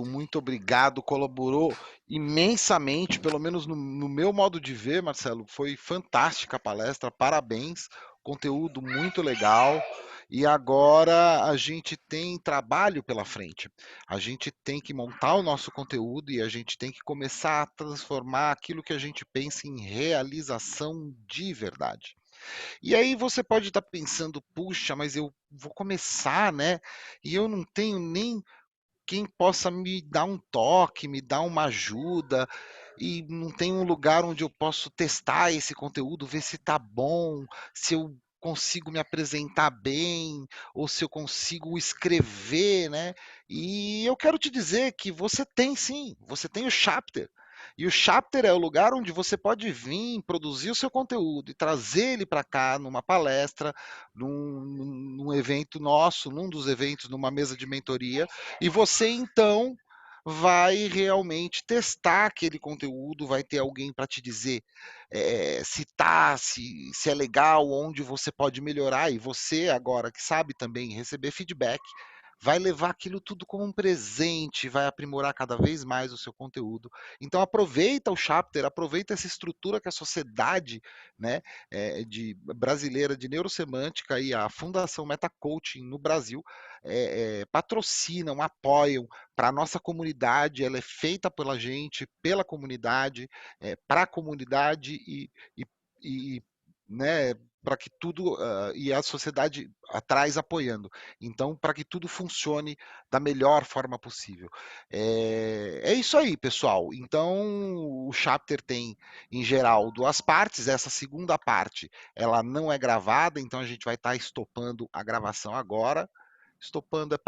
Muito obrigado. Colaborou imensamente, pelo menos no meu modo de ver, Marcelo. Foi fantástica a palestra, parabéns. Conteúdo muito legal. E agora a gente tem trabalho pela frente. A gente tem que montar o nosso conteúdo e a gente tem que começar a transformar aquilo que a gente pensa em realização de verdade. E aí você pode estar pensando, puxa, mas eu vou começar, né? E eu não tenho nem quem possa me dar um toque, me dar uma ajuda, e não tem um lugar onde eu posso testar esse conteúdo, ver se tá bom, se eu consigo me apresentar bem, ou se eu consigo escrever, né? E eu quero te dizer que você tem sim, você tem o Chapter. E o Chapter é o lugar onde você pode vir, produzir o seu conteúdo e trazer ele para cá numa palestra, num evento nosso, num dos eventos, numa mesa de mentoria, e você então vai realmente testar aquele conteúdo, vai ter alguém para te dizer se é legal, onde você pode melhorar, e você agora que sabe também receber feedback, vai levar aquilo tudo como um presente, vai aprimorar cada vez mais o seu conteúdo. Então aproveita o Chapter, aproveita essa estrutura que a sociedade, né, brasileira de neurosemântica e a Fundação Meta Coaching no Brasil patrocinam, apoiam para a nossa comunidade. Ela é feita pela gente, pela comunidade, para a comunidade e né, para que tudo e a sociedade atrás apoiando. Então, para que tudo funcione da melhor forma possível. É isso aí, pessoal. Então, o Chapter tem, em geral, 2 partes. Essa segunda parte, ela não é gravada, então a gente vai estar estopando a gravação agora. Estopando é